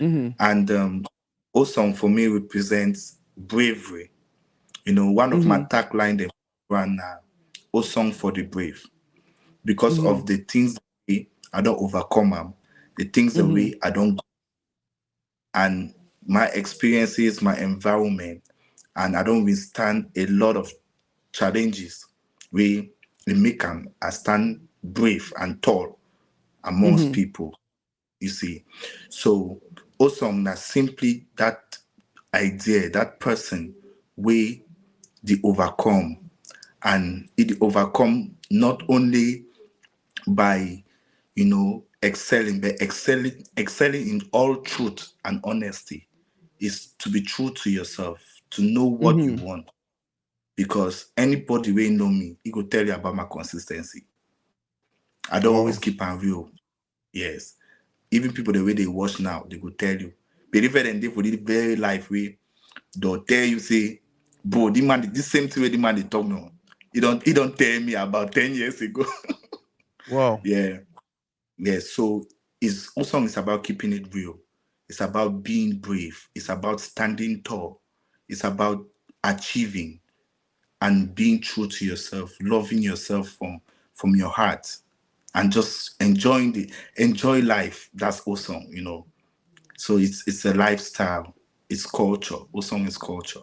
Mm-hmm. And Osong for me represents bravery. One of my Mm-hmm. tagline them ran Osong for the brave. Because Mm-hmm. of the things that I don't overcome them, the things that Mm-hmm. I don't, and my experiences, my environment, and I don't withstand a lot of challenges. We make them I stand brave and tall amongst Mm-hmm. people, you see. So Osong na simply that idea, that person we the overcome, and it overcome not only by excelling, but excelling in all truth and honesty, is to be true to yourself, to know what you Mm-hmm. want. Because anybody will know me, he will tell you about my consistency. I don't always keep Wow. on real. Yes. Even people the way they watch now, they will tell you. Believe it and they for the very life way, they'll tell you, say, bro, the man, this same thing way the man they talk now. He don't tell me about 10 years ago. Wow. Yeah. Yeah. So it's also it's about keeping it real. It's about being brave. It's about standing tall. It's about achieving and being true to yourself, loving yourself from your heart, and just enjoy life. That's awesome. So it's a lifestyle. It's culture. Awesome is culture.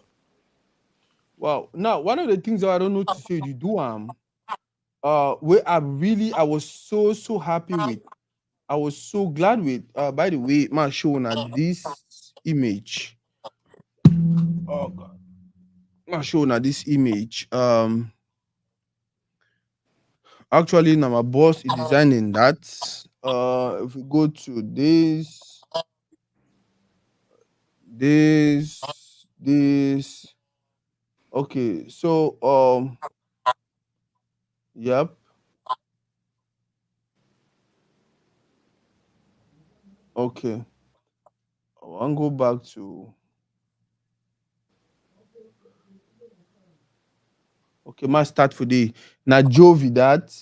Wow. Now, one of the things that I don't know to say you do where I was so happy with. I was so glad with by the way, my show now this image. Oh god. My show now this image. Actually, now my boss is designing that. If we go to this. Okay, so yep. Okay, I want go back to okay. My start for the now Jovi that.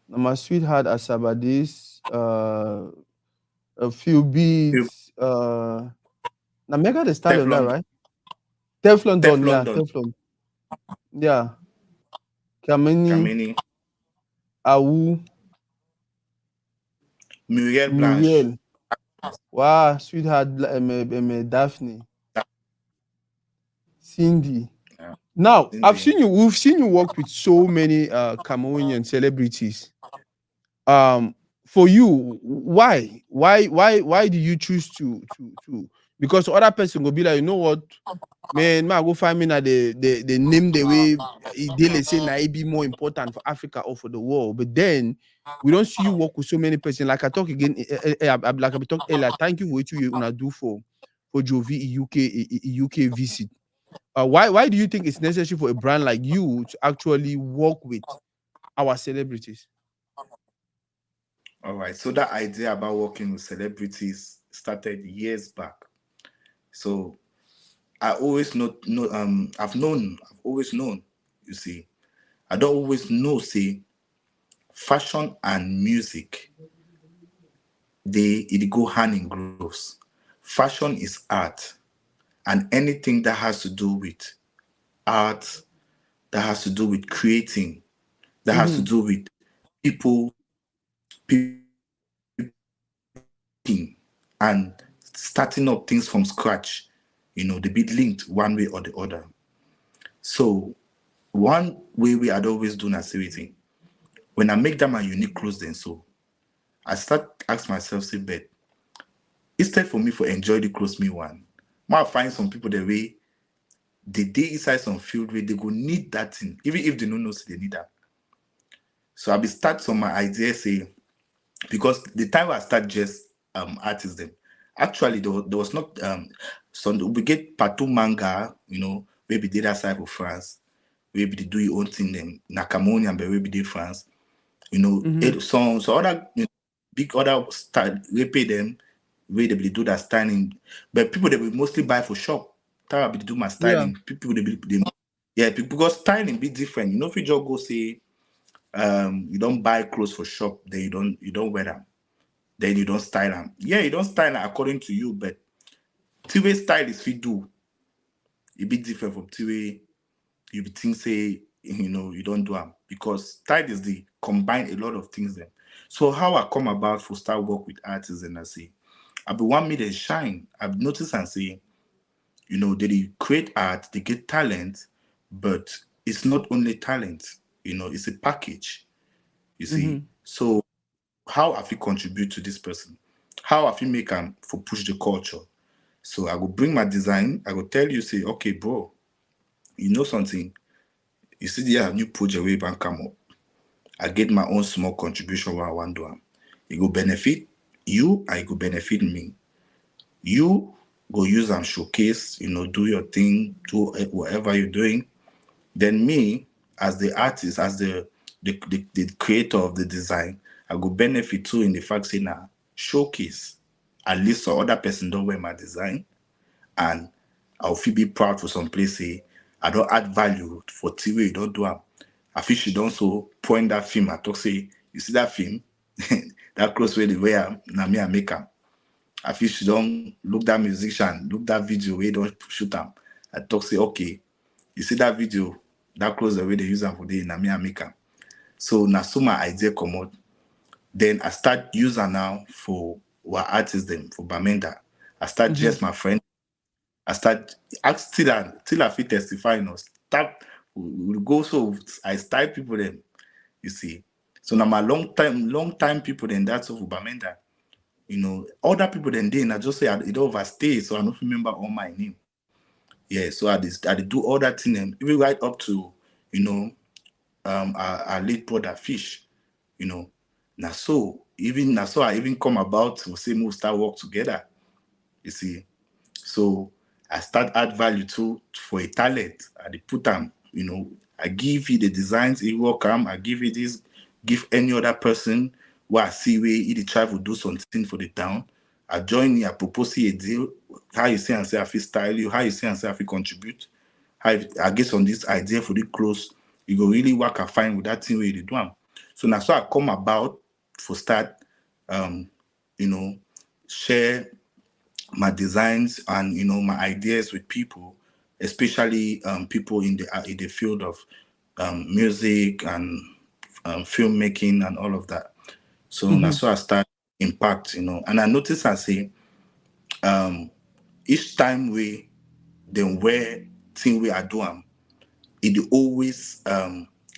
Now my sweetheart Asaba this. A few beats. Now Mega the stallion that Teflon, right? Teflon Don, Teflon yeah, Don, Teflon, yeah. Kamini, Kamini, Awu, Muriel Blanche. Muriel. Wow, sweetheart, Daphne, Cindy. Yeah, Now, Cindy. we've seen you work with so many Cameroonian celebrities. For you, why do you choose to because other person will be like, you know what, man, go find me now the name the way they say now it be more important for Africa or for the world. But then we don't see you work with so many persons. Like I talk again, like I be talk earlier. Thank you for what you wanna do for Jovi UK visit. Why do you think it's necessary for a brand like you to actually work with our celebrities? All right. So that idea about working with celebrities started years back. So I always I've always known, you see. I don't always know, say, fashion and music, they go hand in gloves. Fashion is art, and anything that has to do with art, that has to do with creating, that has to Mm-hmm. do with people people making and starting up things from scratch, they be linked one way or the other. So one way we had always done as everything, when I make them a unique clothes, then so I start ask myself, say, bet, instead for me for enjoy the clothes me one, might find some people the way they day inside some field where they go need that thing, even if they don't know say they need that. So I be start some my idea say, because the time I start just artism, actually there was not some we get Patou manga, maybe did that side of France, maybe they do your own thing then Nakamoni and maybe they France, Mm-hmm. so other big other style we pay them where they be do that styling, but people they will mostly buy for shop. That will be do my Yeah. styling. People they yeah, because styling be different. If you just go say you don't buy clothes for shop, then you don't wear them, then you don't style them. Yeah, you don't style them according to you, but two-way style is fit do it be different from two-way you be think say you don't do them, because style is the combine a lot of things then. So how I come about for start work with artists, and I say I be want me to shine. I've noticed and say they create art, they get talent, but it's not only talent, it's a package, you see. Mm-hmm. So how have you contribute to this person? How have you make them for push the culture? So I will bring my design, I will tell you, say, okay, bro, you know something, you see the new project way bank come up. I get my own small contribution what I want to do. It will benefit you, and it will benefit me. You go use and showcase, do your thing, do whatever you're doing. Then me, as the artist, as the creator of the design, I go benefit too in the fact say now showcase. At least so other person don't wear my design, and I'll feel be proud for some place say I don't add value for TV you don't do am. I feel she don't so point that film. I talk say, you see that film, that close way they wear, now me I make am. I feel she don't look that musician, look that video where they don't shoot am. I talk say, okay, you see that video, that close the way they use them for the na me I make am. So now so my idea come out. Then I start using now for what artists them for Bamenda. I start Mm-hmm. just my friend. I start ask till I feel testify, start we go so I start people then, you see. So now my long time people then that's of Bamenda. Other people then they I just say it overstay, so I don't remember all my name. Yeah, so I did do all that thing and even right up to, you know, our late brother Fish, you know. Now so I even come about to say we start work together, you see. So I start add value to for a talent. I dey put them, I give you the designs, he work I give you this, give any other person where I see where he dey try to do something for the town. I join you, I propose you a deal. How you say and say I feel style you, how you say and say I feel contribute. I get on this idea for the close, you go really work and find with that thing where you dey do am. So now so I come about for start um, you know, share my designs and my ideas with people, especially people in the field of music and filmmaking and all of that. So Mm-hmm. that's why I start impact, and I notice I say each time we then wear thing we are doing, it dey always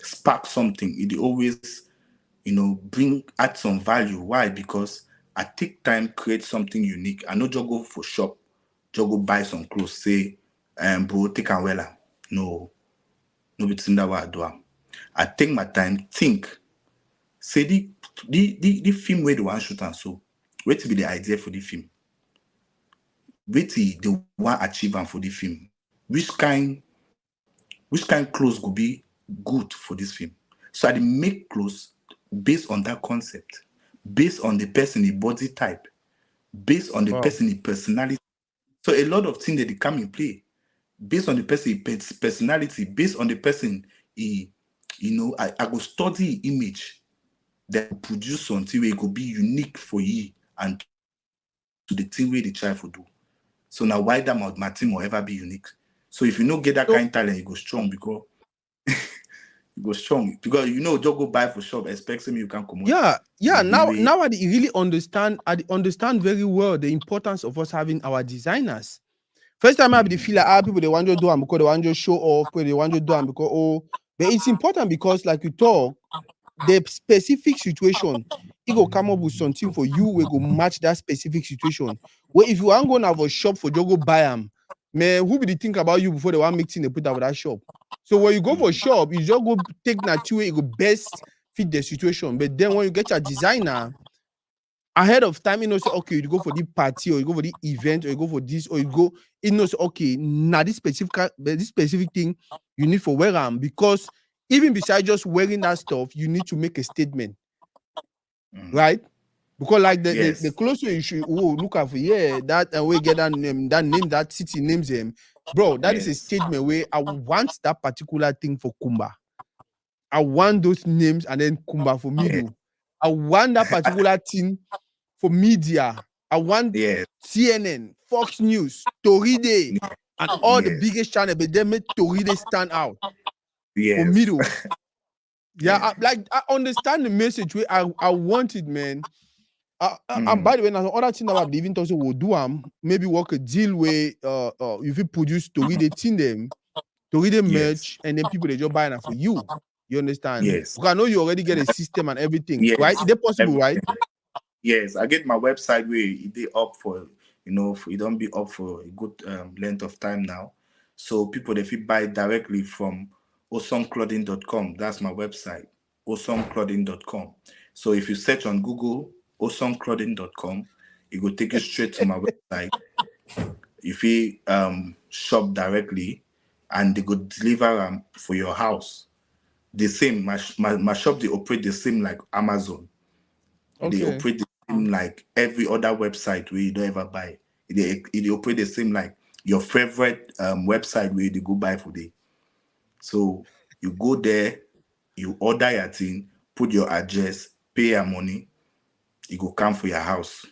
spark something. It dey always bring add some value. Why? Because I take time create something unique. I no just go for shop, just go buy some clothes, say, bro, take and wear am. No, no be thing that way I do am. I take my time, think, say the film where they want shoot and so, wait to be the idea for the film, wait till they want achieve am for the film, which kind clothes could be good for this film. So I dey make clothes based on that concept, based on the person, the body type, based on the Wow. person, the personality. So a lot of things that they come in play based on the person personality, based on the person. He, I go study image that will produce something where it could be unique for you and to the thing where they try to do. So now why that my team will ever be unique? So if you no get that kind of talent, you go So strong because you go strong because just go buy for shop, expecting you can come out yeah. the way Now I really understand. I understand very well the importance of us having our designers. First time I be the feel like people they want to do them because they want to show off, but they want to do them because but it's important because like you talk, the specific situation, it go come up with something for you. We go match that specific situation. Where if you aren't going to have a shop for you go buy them, man, who will they think about you before they want mixing they put out with that shop? So when you go for shop, you just go take that two way, it go best fit the situation. But then when you get your designer ahead of time, say, okay, you go for the party or you go for the event or you go for this or you go, say, okay, now this specific thing you need for wear them because even besides just wearing that stuff, you need to make a statement, right? Because like the yes, closer you should look at for that we get that name that city names them, bro. That is a yes, statement where I want that particular thing for Kumba. I want those names and then Kumba for yes, Mido. I want that particular thing for media. I want yes, CNN, Fox News, Toride, and all the yes, biggest channels, but they make Toride stand out for yes, Mido. Yeah, yeah, I understand the message. I want it, man. And mm, by the way, now other thing that I believe in also will do maybe work a deal where if you produce Toride team them, Toride yes, merch, and then people they just buy it for you. You understand? yes, Because I know you already get a system and everything, right? yes, Is that possible, right? everything. Yes, I get my website where it dey up for it don't be up for a good length of time now. So people if you buy directly from osongclothing.com, that's my website, osongclothing.com. So if you search on Google osongclothing.com, it will take you straight to my website. If you shop directly and they go deliver for your house. The same, my shop they operate the same like Amazon. They Okay. operate the same like every other website where you don't ever buy. They operate the same like your favorite website where you go buy for day. So you go there, you order your thing, put your address, pay your money, it go come for your house.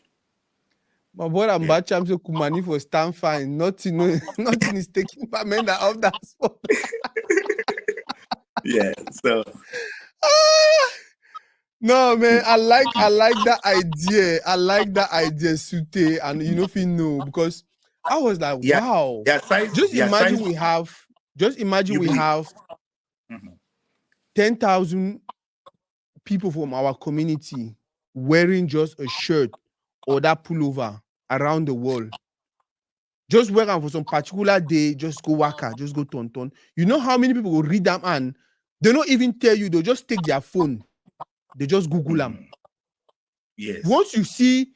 My boy and Yeah. Bacham say Kumani for stand fine. Nothing, no, nothing is taking permanent off that spot. Yeah. So No, man, I like that idea. I like that idea, Sute, and if you know, because I was like, yeah, wow. their size, Just their imagine size, we have, just imagine you we be have 10,000 people from our community wearing just a shirt or that pullover around the world. Just wear them for some particular day, just go waka, just go ton. You know how many people will read them and they don't even tell you, they'll just take their phone, they just Google them. yes. Once you see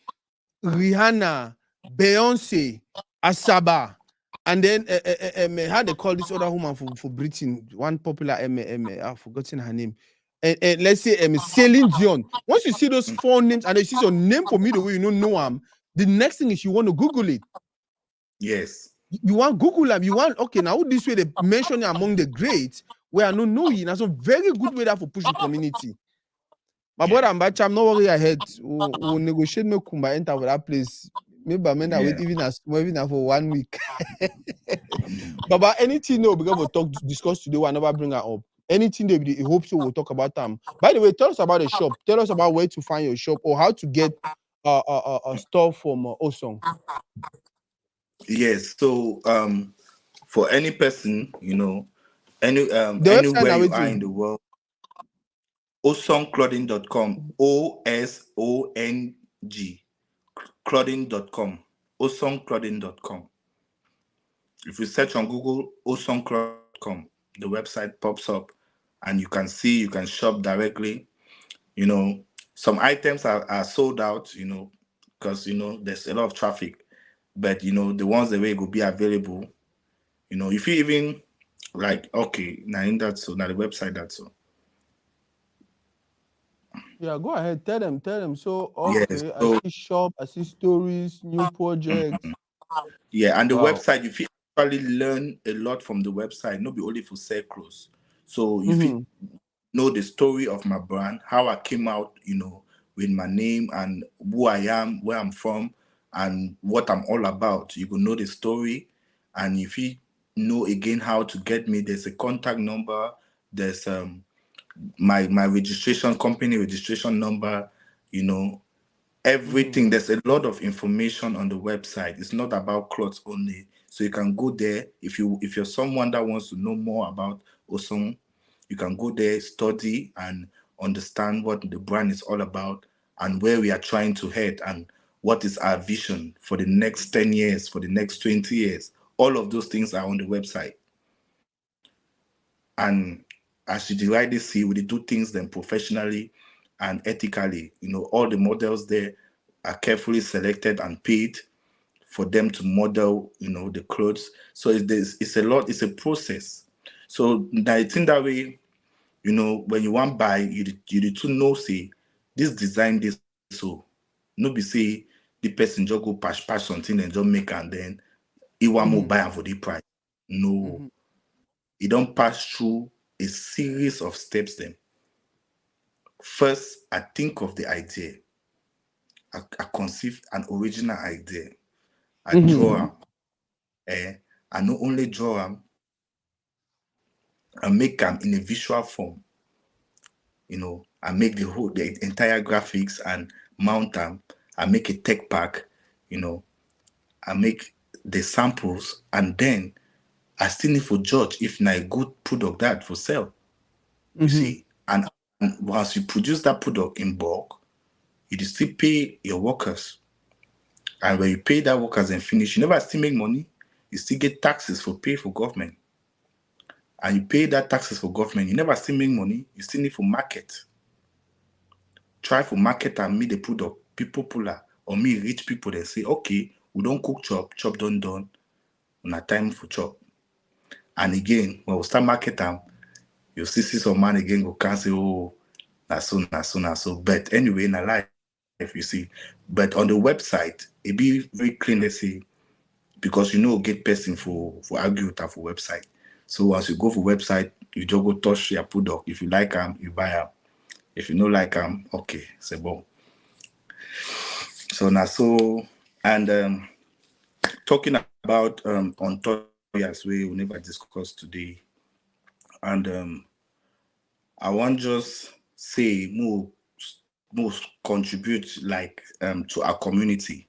Rihanna, Beyonce, Asaba, and then how they call this other woman for Britain, one popular I've forgotten her name. And let's say Celine Dion. Once you see those four names and you see some name for me the way you don't know them, the next thing is you want to Google it. Yes. You want Google them. You want okay now this way they mention it among the greats where I don't know you. That's a very good way that for pushing community. My Yeah. brother Ambacha, I'm not worried ahead. We'll negotiate me Kumba enter for that place. Maybe I mean that Yeah. wait even for 1 week. Baba, anything no because we'll discuss today, we'll never bring her up. Anything they hope so we'll talk about them. By the way, tell us about the shop. Tell us about where to find your shop or how to get stuff from Osong. Yes. So for any person, The website anywhere now you are waiting. in the world, osongclothing.com, OSONG clothing.com, osongclothing.com. If you search on Google osongclothing.com, the website pops up and you can shop directly. You know, some items are sold out, because there's a lot of traffic. But the ones that way will be available, if you even like okay, now in that so now the website that's so. Yeah, go ahead. Tell them. So, Yes. okay, I So see shop, I see stories, new projects. yeah, and the Wow. website, you feel actually learn a lot from the website, not be only for sell clothes. So you feel Mm-hmm. know the story of my brand, how I came out, with my name and who I am, where I'm from, and what I'm all about. You will know the story, and if you know again how to get me, there's a contact number, there's my registration company registration number, you know, Mm-hmm. everything. There's a lot of information on the website. It's not about clothes only, so you can go there if you're someone that wants to know more about Osong. You can go there, study, and understand what the brand is all about and where we are trying to head and what is our vision for the next 10 years, for the next 20 years. All of those things are on the website. And as you rightly see, we do things then professionally and ethically. All the models there are carefully selected and paid for them to model, the clothes. So it's a lot, it's a process. So I think that way, when you want buy, you need to know, say, this design this so. No be say the person just go pass something and just make and then he want more Mm-hmm. buy am for the price. No, Mm-hmm. it don't pass through a series of steps then. First, I think of the idea. I conceive an original idea. I draw Mm-hmm. them. Eh? I not only draw them, I make them in a visual form. I make the entire graphics and mount them. I make a tech pack. You know, I make the samples, and then I still need for judge if na a good product that for sale. You Mm-hmm. see, and once you produce that product in bulk, you dey still pay your workers. And when you pay that workers and finish, you never still make money. You still get taxes for pay for government. And you pay that taxes for government, you never still make money. You still need for market. Try for market and meet the product. People puller or me rich people they say, okay, we don't cook chop done. On a time for chop. And again, when we start market them, you see some man again go can say, oh, na so. But anyway, in a life, you see. But on the website, it be very clean, let's say, because get person for argue with her for website. So once you go for website, you just go touch your product. If you like them, you buy them. If you don't like them, okay, c'est bon. So now so and talking about on as we will never discuss today. And I want just say more contribute like to our community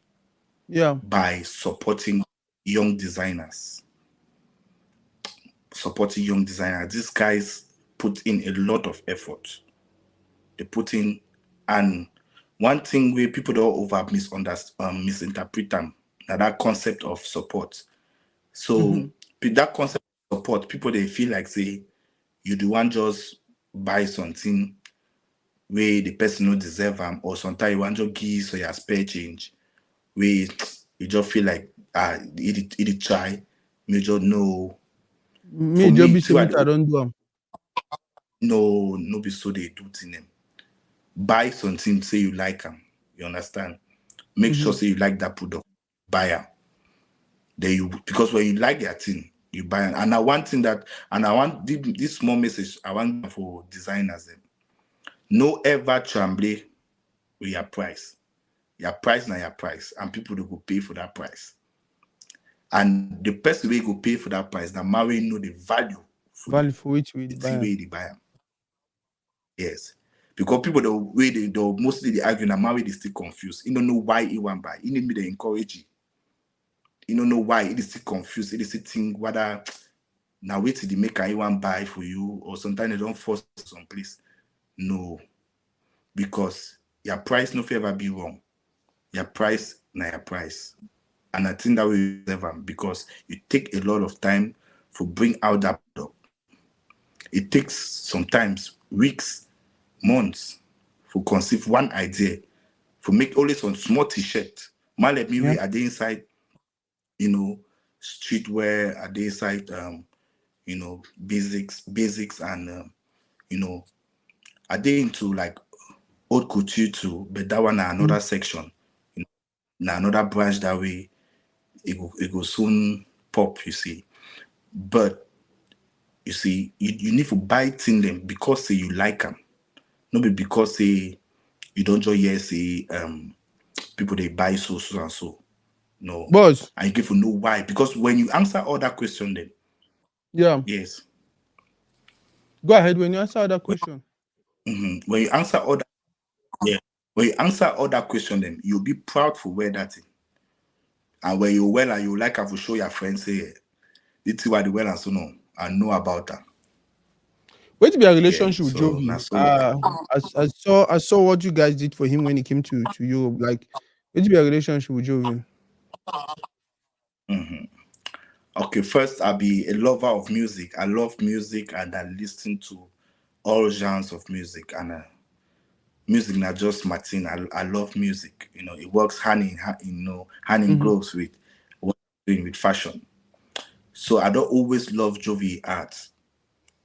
Yeah. by supporting young designers. Supporting young designers. These guys put in a lot of effort. They put in, and one thing where people don't over misinterpret them, that concept of support. So Mm-hmm. with that concept of support, people they feel like say you do want just buy something where the person no deserve them, or sometimes you want to give so your spare change where you just feel like it try. Me just know Me for just me be say see why make I don't do them. no be so they do to them. Buy something say you like them. You understand? Make sure Mm-hmm. say you like that product. Buy them. Then you because when you like their thing, you buy it. And I want thing that and I want this small message I want give for designers them. No ever tremble with your price. Your price na your price, and people they go pay for that price. And the person will go pay for that price, that marry know the value for Value for which we the buy thing where 'em. they buy them. Yes. Because people the way they mostly they argue and marry they still confused. You don't know why he want buy. You need me to encourage you. You don't know why it is still confused. It is still think whether now wait till the maker you want buy for you, or sometimes they don't force some place. No, because your price no ever be wrong. Your price na your price. And I think that will deserve them because you take a lot of time for bring out that product. It takes sometimes weeks, months for conceive one idea, for make only some small t-shirt. Man let me Yeah. wait at the inside, you know, streetwear at the inside, basics and you know, are they into like haute couture too, but that one na Mm. another section, na another branch that way. It go soon pop, you see. But you see, you need to buy thing them because say you like them, not be because say you don't just hear say people they buy so and so. No, Boss, and you give to know why. Because when you answer all that question, then yeah, yes, go ahead when you answer that question. when you answer all that, yeah, when you answer all that question, then you'll be proud for where that is. And when you well and you like have to show your friends say it's why the well and so no, and know about that. Wait to be a Yeah, relationship with so now Jovi. so I saw what you guys did for him when he came to Europe. Like, wait to be a relationship with Jovi. okay. First, I'll be a lover of music. I love music and I listen to all genres of music and music not just my thing. I love music. It works hand in hand, hand in Mm-hmm. gloves with what I'm doing with fashion. So I don't always love Jovi art.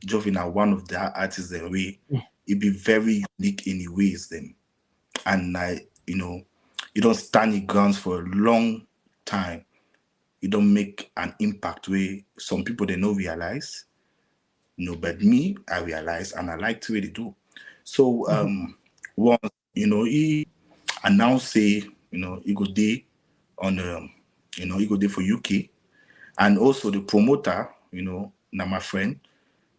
Jovi now one of the artists that way it be very unique in the ways then. And you don't stand your grounds for a long time. You don't make an impact where some people they don't realize. But me, I realize and I like the way they do. So Mm-hmm. once he announced say, he go day on he go day for UK and also the promoter, now my friend.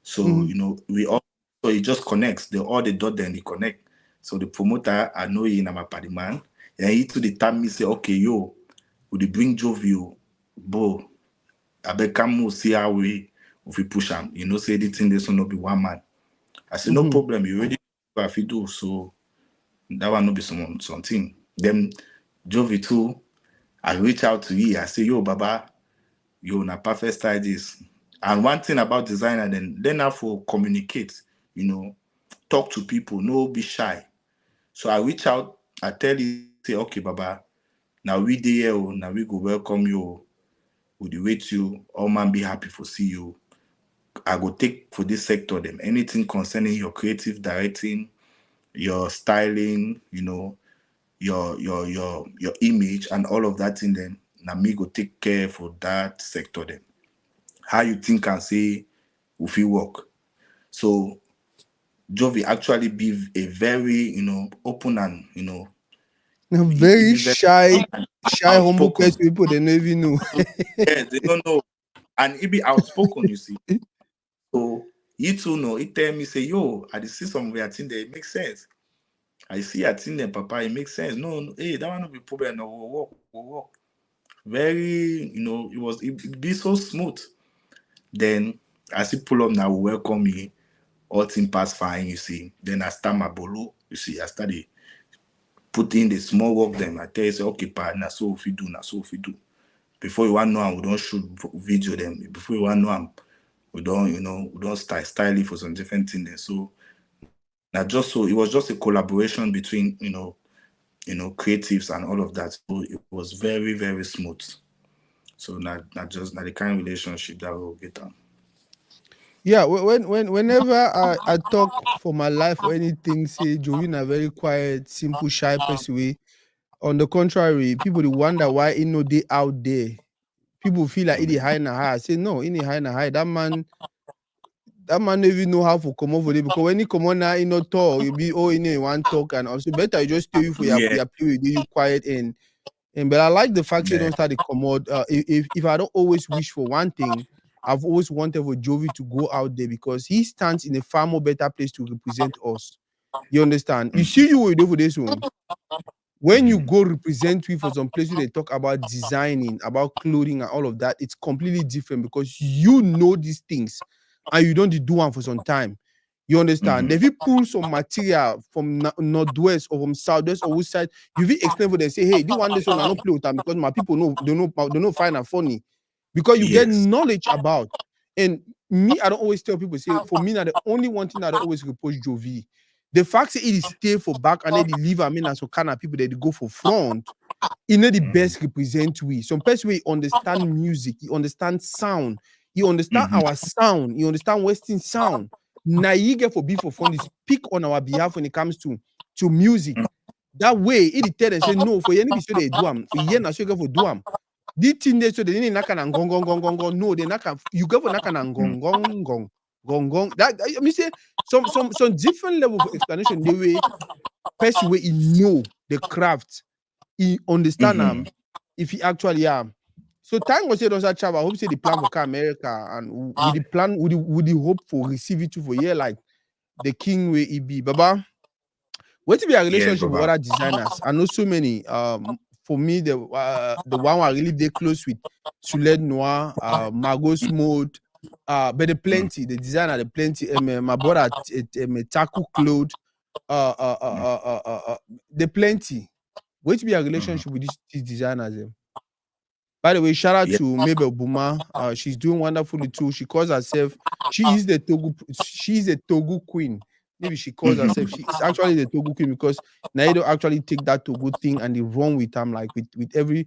So, Mm-hmm. we all so it just connects. All the dot then they connect. So the promoter, I know he in my party man. And he to the time me say, okay, yo, would you bring Jovio, bo, I bet come see how we if we push him. Say the thing this will not be one man. I said, no Mm-hmm. problem, you ready if you do. So that one not be something. Then Jovi too, I reach out to you. I say, yo, Baba, you na perfect style this. And one thing about designer, then have to communicate, you know, talk to people, no be shy. So I reach out, I tell you, say, okay, Baba, now we there, now we go welcome you, we dey wait you, all man be happy for see you. I go take for this sector them anything concerning your creative directing, your styling, your image and all of that thing then. Now me go take care for that sector then. How you think and say if you work. So Jovi actually be a very, open and A he very be very shy, humble person. outspoken. People they never even know. Yeah, they don't know. And he be outspoken, you see. So he too know. He tell me, say, yo, I dey see some of your thing there, it makes sense. I see a thing there, Papa, it makes sense. No, no, hey, that one no be problem. No, we'll work, we'll work. Very, it be so smooth. Then as he pull up now, we welcome me. All thing pass fine, you see. Then I start my bolo, you see. I started put in the small work. Then I tell you, say, okay, pa, na so if you do, na so if you do. Before you want know, we don't shoot video them. Before you want know, we don't style it for some different things. So now just so it was just a collaboration between creatives and all of that. So it was very very smooth. So not the kind of relationship that we'll get on. Yeah, whenever I talk for my life or anything, say Jovina very quiet, simple, shy person. Way. On the contrary, people dey wonder why he no dey out there. People feel like he dey hide na high. I say no, he dey hide na high. That man no even know how to come over there because when he come on now, he not talk. You be oh, he want talk and also better you just stay you for your Yeah, your period. You quiet and but I like the fact they yeah. don't start to come out. If I don't always wish for one thing, I've always wanted for Jovi to go out there because he stands in a far more better place to represent us. You understand? You see, you will do for this one when you go represent we for some place where they talk about designing, about clothing and all of that, it's completely different because you know these things and you don't do one for some time. You understand? If you pull some material from northwest or from southwest or which side, you will explain for them, say, hey, this one this one I don't play with them because my people know they don't find it funny. Because you get Yes. knowledge about. And me, I don't always tell people, say, for me, now the only one thing that I always reproach Jovi the fact that it is stay for back and then they leave I mean as so kind of people that they go for front, it know the best represent we. Some person we understand music, he understand sound, he understand our sound, he understand Western sound. Now you get for be for front, he speak on our behalf when it comes to to music. That way, it tell them say no for any be so they do am for yen na so you go for do am. This thing they so they didn't knock and gong gong gong gong gong. No, they knock you go for knock and gong gong gong gong gong. That I mean say some different level of explanation the way person where he know the craft, he understand Mm-hmm. if he actually am. So time was say those travel. I hope say the plan for America and with the plan with the hope for receive it to for year like the king where he be. Baba, what be a Yes, relationship with Baba. other designers? I know so many. For me, the one I really they close with Souled Noir, Magos Mode, but the Mm, plenty, the designer, the plenty. My brother, Taku Claude, the plenty. What be a mhm. relationship with these designers? By the way, shout out Yeah. to Mabel Buma. She's doing wonderfully too. She calls herself, she is a Togo queen. Maybe she calls herself, Mhm, she is actually the Togo queen because Naido actually take that Togo thing and they run with them like with every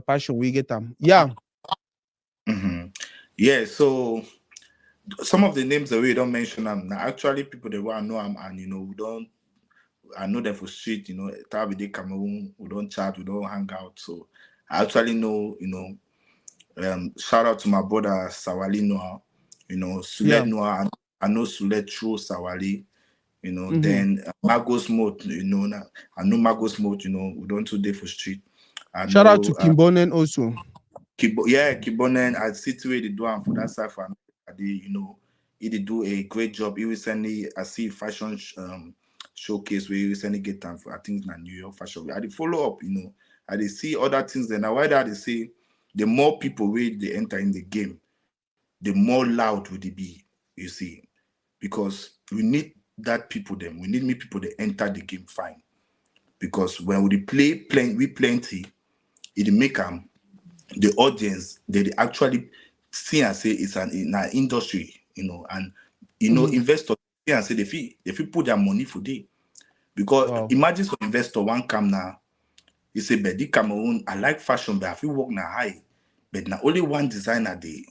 passion we get them. Yeah, mhm. Yeah. So some of the names that we don't mention them now, actually people that want to know them, and we don't. I know them for street. Tabide Cameroon. We don't chat. We don't hang out. So I actually know. Shout out to my brother Sawali Noah. Sule yeah. Noah. I know Sule through Sawali. Mm-hmm. Then Magos Mode. I know Magos Mode. We don't do day for street. I Shout out to know. Kimbonen also. Kibonen, I see to where they do am for that side for America. He did do a great job. He recently, I see fashion showcase where he recently get time for, I think, na New York Fashion Week. I did follow up, I did see other things. Then now, why that they say the more people where they enter in the game, the more loud would it be, you see, because we need that people them. We need me people that enter the game fine. Because when we we plenty, it make them the audience they actually see and say it's an industry, and Mm-hmm. investors see and say they feel put their money for day. Because Wow. imagine some investor one come now, he say, but the Cameroon, I like fashion, but I feel work now high. But now only one designer day,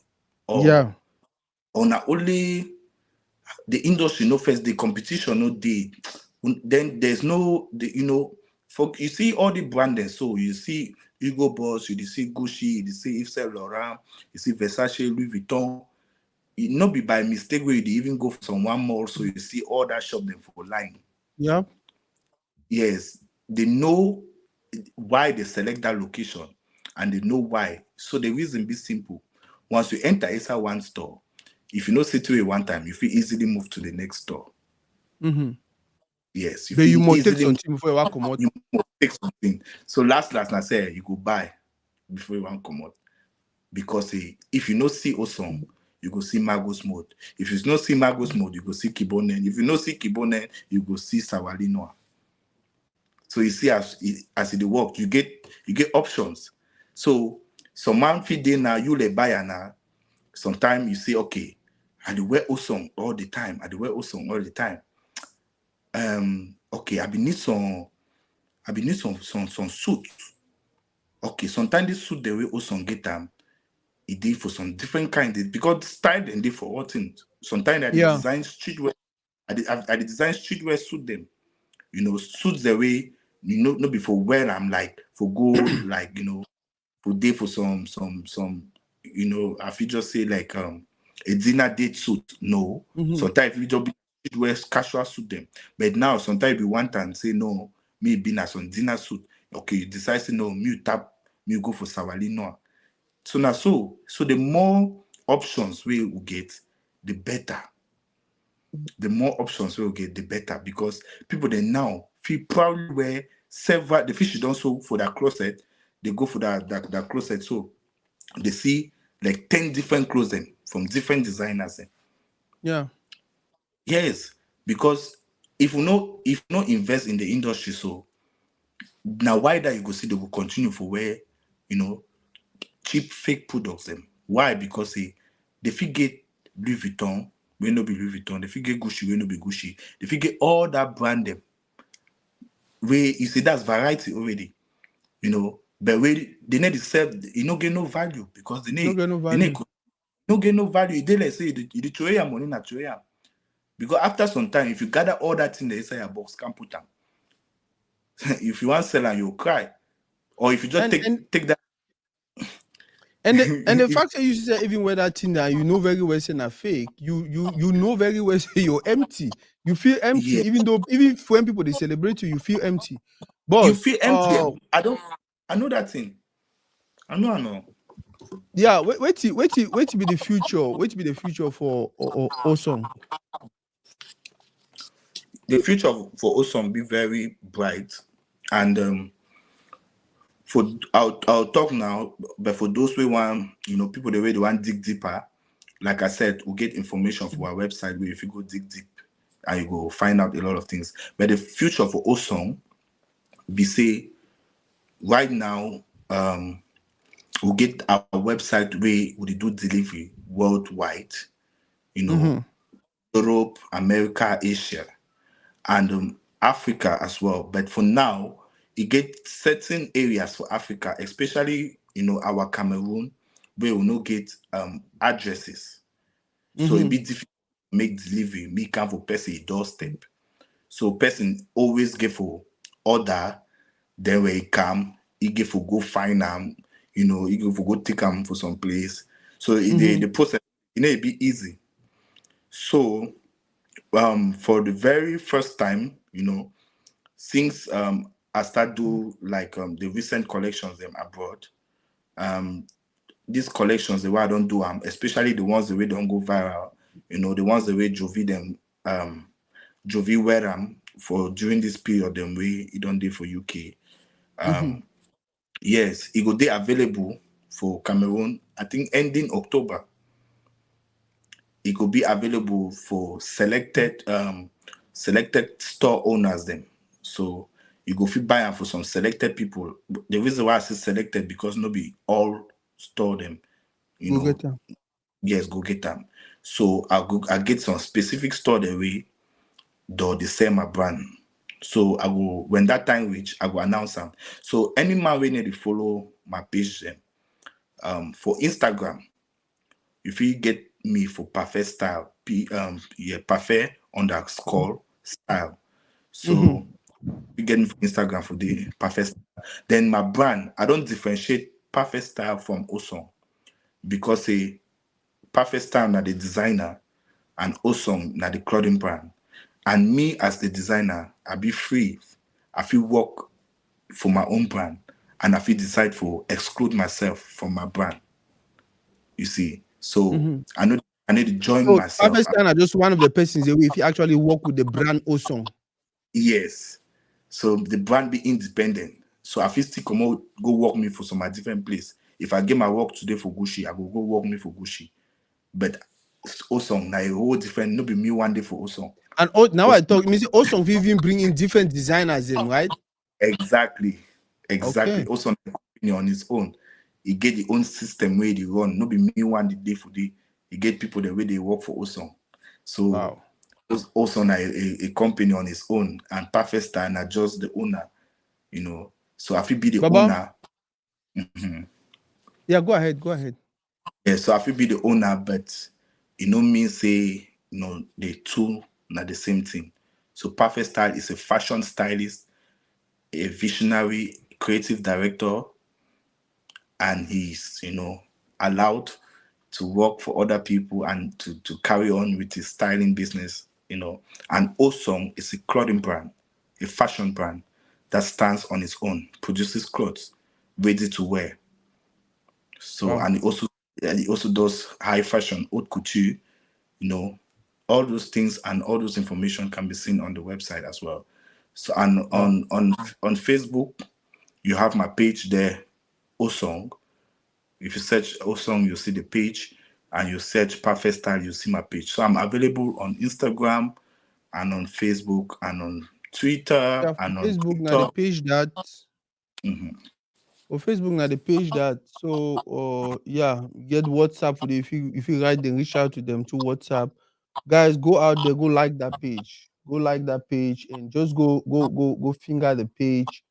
or Yeah. or now only the industry no first, the competition no day. Then there's no for you see all the branding. So you see Hugo Boss, you see Gucci, you see Yves Saint Laurent, you see Versace, Louis Vuitton. It not be by mistake where you dey even go for some one mall, so you see all that shop them for line. Yeah. Yes, they know why they select that location, and they know why. So the reason be simple. Once you enter inside one store, if you know situate one time, you feel easily move to the next store. Mm-hmm. Yes, you But you feel must take easily something before you walk come out. you must take something. So last I say you go buy before you want come out. Because if you no see Osong, you go see Magos Mode. If you no see Magos Mode, you go see Kibonen. If you no see Kibonen, you go see Sawali Noah. So you see as it work, you get options. So some man fit dey now, you le buyer now. Sometimes you say, okay, I dey wear Osong all the time. I dey wear Osong all the time. Okay, I be need some suit. Okay, sometimes this suit the way Osong get them, it did for some different kind because style and dey for all things. Sometimes I dey Yeah. design streetwear, I dey design streetwear suit them. Suits the way no before wear I'm like for go like for day for I feel just say like a dinner date suit. No. Mm-hmm. Sometimes you just be wear casual suit them. But now sometimes you want and say no, me be na some dinner suit. Okay, you decide say no, me tap me go for Sawali no. So now so the more options we will get, the better. The more options we'll get, the better. Because people they now feel proudly wear several the fish you don't sew for that closet, they go for that closet. So they see like 10 different clothes them from different designers. Them. Yeah. Yes, because if you not invest in the industry, so now why that you go see they will continue for where you know cheap fake products them. Why? Because they fit get Louis Vuitton, will no be Louis Vuitton, they fit get Gucci, will no be Gucci, they fit get all that brand them. Where you see that's variety already, but where they need to sell, you no get no value because No get no they need value. no get no value. They like say you throw your money na throw am. Because after some time, if you gather all that in the inside your box, can't put them. If you want sell and you'll cry. Or if you just and and take that and the if fact that you say even with that thing that you know very well say na fake, you know very well say you're empty. You feel empty, yeah, even if when people they celebrate you, you feel empty. you Boss, feel empty. I don't I know that thing. I know. yeah, wait to be the future. Wait to be the future for Osong. The future for Osong be very bright. And for I'll talk now, but for those we want, people the way they want dig deeper, like I said, we'll get information from our website where if you go dig deep and you go find out a lot of things. But the future for Osong be say right now, we'll get our website where we do delivery worldwide, you know, Mm-hmm. Europe, America, Asia, and Africa as well. But for now, it get certain areas for Africa, especially our Cameroon, where we no get addresses. So it Mm-hmm. be difficult to make delivery, me come for person doorstep. So person always get for order, then when he come, he get for go find them, he go for go take them for some place. So Mm-hmm. the process, it be easy. So for the very first time, since I start do like the recent collections them abroad, these collections the way I don't do them, especially the ones the way don't go viral, the ones the way Jovi wear them for during this period them way it don't do for UK. Mm-hmm. Yes, it go be available for Cameroon. I think ending October, it could be available for selected store owners them. So you go fit buy them for some selected people. The reason why I say selected because no be all store them. You Go get know, them. yes, go get them. So I get some specific store the way do the same my brand. So I go when that time reach, I go announce them. So any man we need to follow my page them. For Instagram, if you get me for Pafe Style, Pafe underscore style. Mm-hmm. So you get me for Instagram for the Pafe Style. Then my brand, I don't differentiate Pafe Style from Osong because a Pafe Style na the designer and Osong na the clothing brand. And me as the designer, I be free. I feel work for my own brand and I feel decide for exclude myself from my brand. You see, so Mm-hmm. I need to join So myself. Pafe Style are just one of the persons away if you actually work with the brand Osong. Yes. So the brand be independent. So I feel still come out, go work me for some different place. If I get my work today for Gucci, I go work me for Gucci. But Osong, now a whole different, no be me one day for Osong. And now I Osong talk, means Osong will even bring in different designers, them, right? exactly. Exactly. Okay. Osong on his own. He get the own system where they run. No be me one day for day. He get people the way they work for Osong. So Wow. Osong a company on his own and Perfect Style are just the owner. So I feel be the Baba, owner. Mhm. yeah, go ahead, go ahead. Yeah, so I feel be the owner, but it no mean say the two not the same thing. So Perfect Style is a fashion stylist, a visionary creative director, and he's allowed to work for other people and to carry on with his styling business. And Osong is a clothing brand, a fashion brand that stands on its own, produces clothes ready to wear. So Wow. and he also does high fashion, haute couture, you know, all those things and all those information can be seen on the website as well. So and Wow. on Facebook, you have my page there, Osong. If you search Osong, you'll see the page, and you search Perfect Style, you see my page. So I'm available on Instagram and on Facebook and on Twitter Yeah, for and on Facebook now the TikTok. page that for Facebook now the page that so yeah, get WhatsApp for the if you write then reach out to them to WhatsApp. Guys, go out there, go like that page. Go like that page and just go finger the page.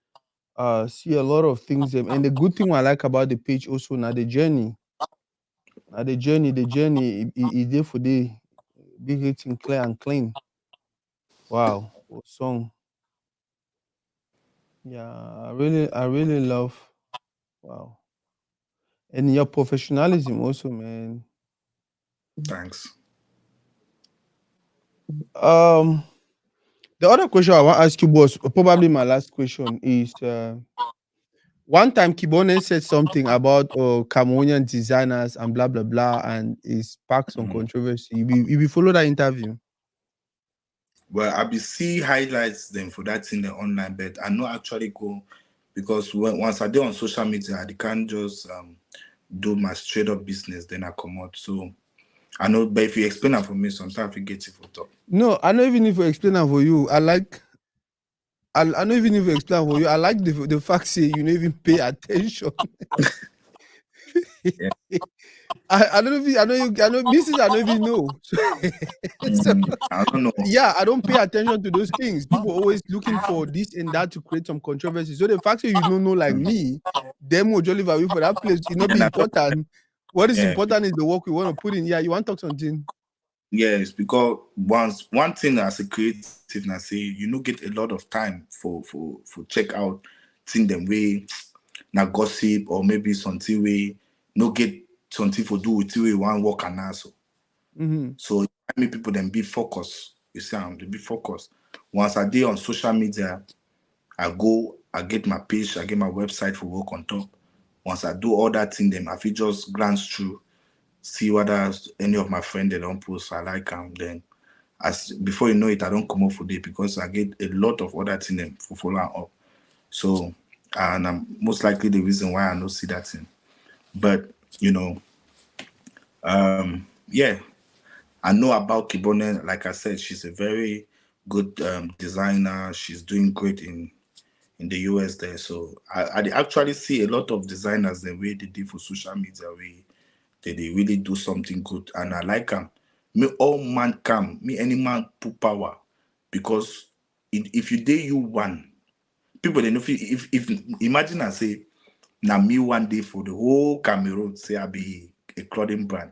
See a lot of things and the good thing I like about the page also now the journey. Now the journey is there for the big written clear and clean. Wow. Song. Yeah, I really love. Wow, and your professionalism also, man. Thanks. Um, the other question I want to ask you was probably my last question is one time Kibone said something about Cameroonian designers and blah blah blah, and it sparked some Mhm. controversy. You be follow that interview? Well, I be see highlights them for that in the online, but I not actually go because once I do on social media, I can't just do my straight up business. Then I come out. So I know, but if you explain that for me, sometimes I get it for top. No, I don't even need to explain that for you. I don't even need to explain for you. I like the fact say you don't even pay attention. Yeah. I don't know if you, I know you I know Mrs. I don't even know. So I don't know. yeah, I don't pay attention to those things. People always looking for this and that to create some controversy. So the fact that you don't know like Mm. me, them will jolly away for that place, it not be And I talk, important. What is yeah, important is the work we want to put in. Yeah, you want to talk something? yes, because once one thing as a creative, I say you know get a lot of time for check out thing them way na gossip or maybe something way no get something for do with way one work and also. Mm-hmm. So I mean people then be focused. You see, they be focused. Once I did on social media, I go, I get my page, I get my website for work on top. Once I do all that thing, them I feel just glance through, see whether any of my friends they don't post, I like them. Then as before you know it, I don't come up for day because I get a lot of other thing them for follow up. So and I'm most likely the reason why I don't see that thing. But you know, yeah, I know about Kibone. Like I said, she's a very good designer. She's doing great in the US there. So I actually see a lot of designers the way they do for social media, way they really do something good, and I like them. Me all man come, me any man put power, because if you day you one, people they know if imagine I say now me one day for the whole Cameroon say I be a clothing brand,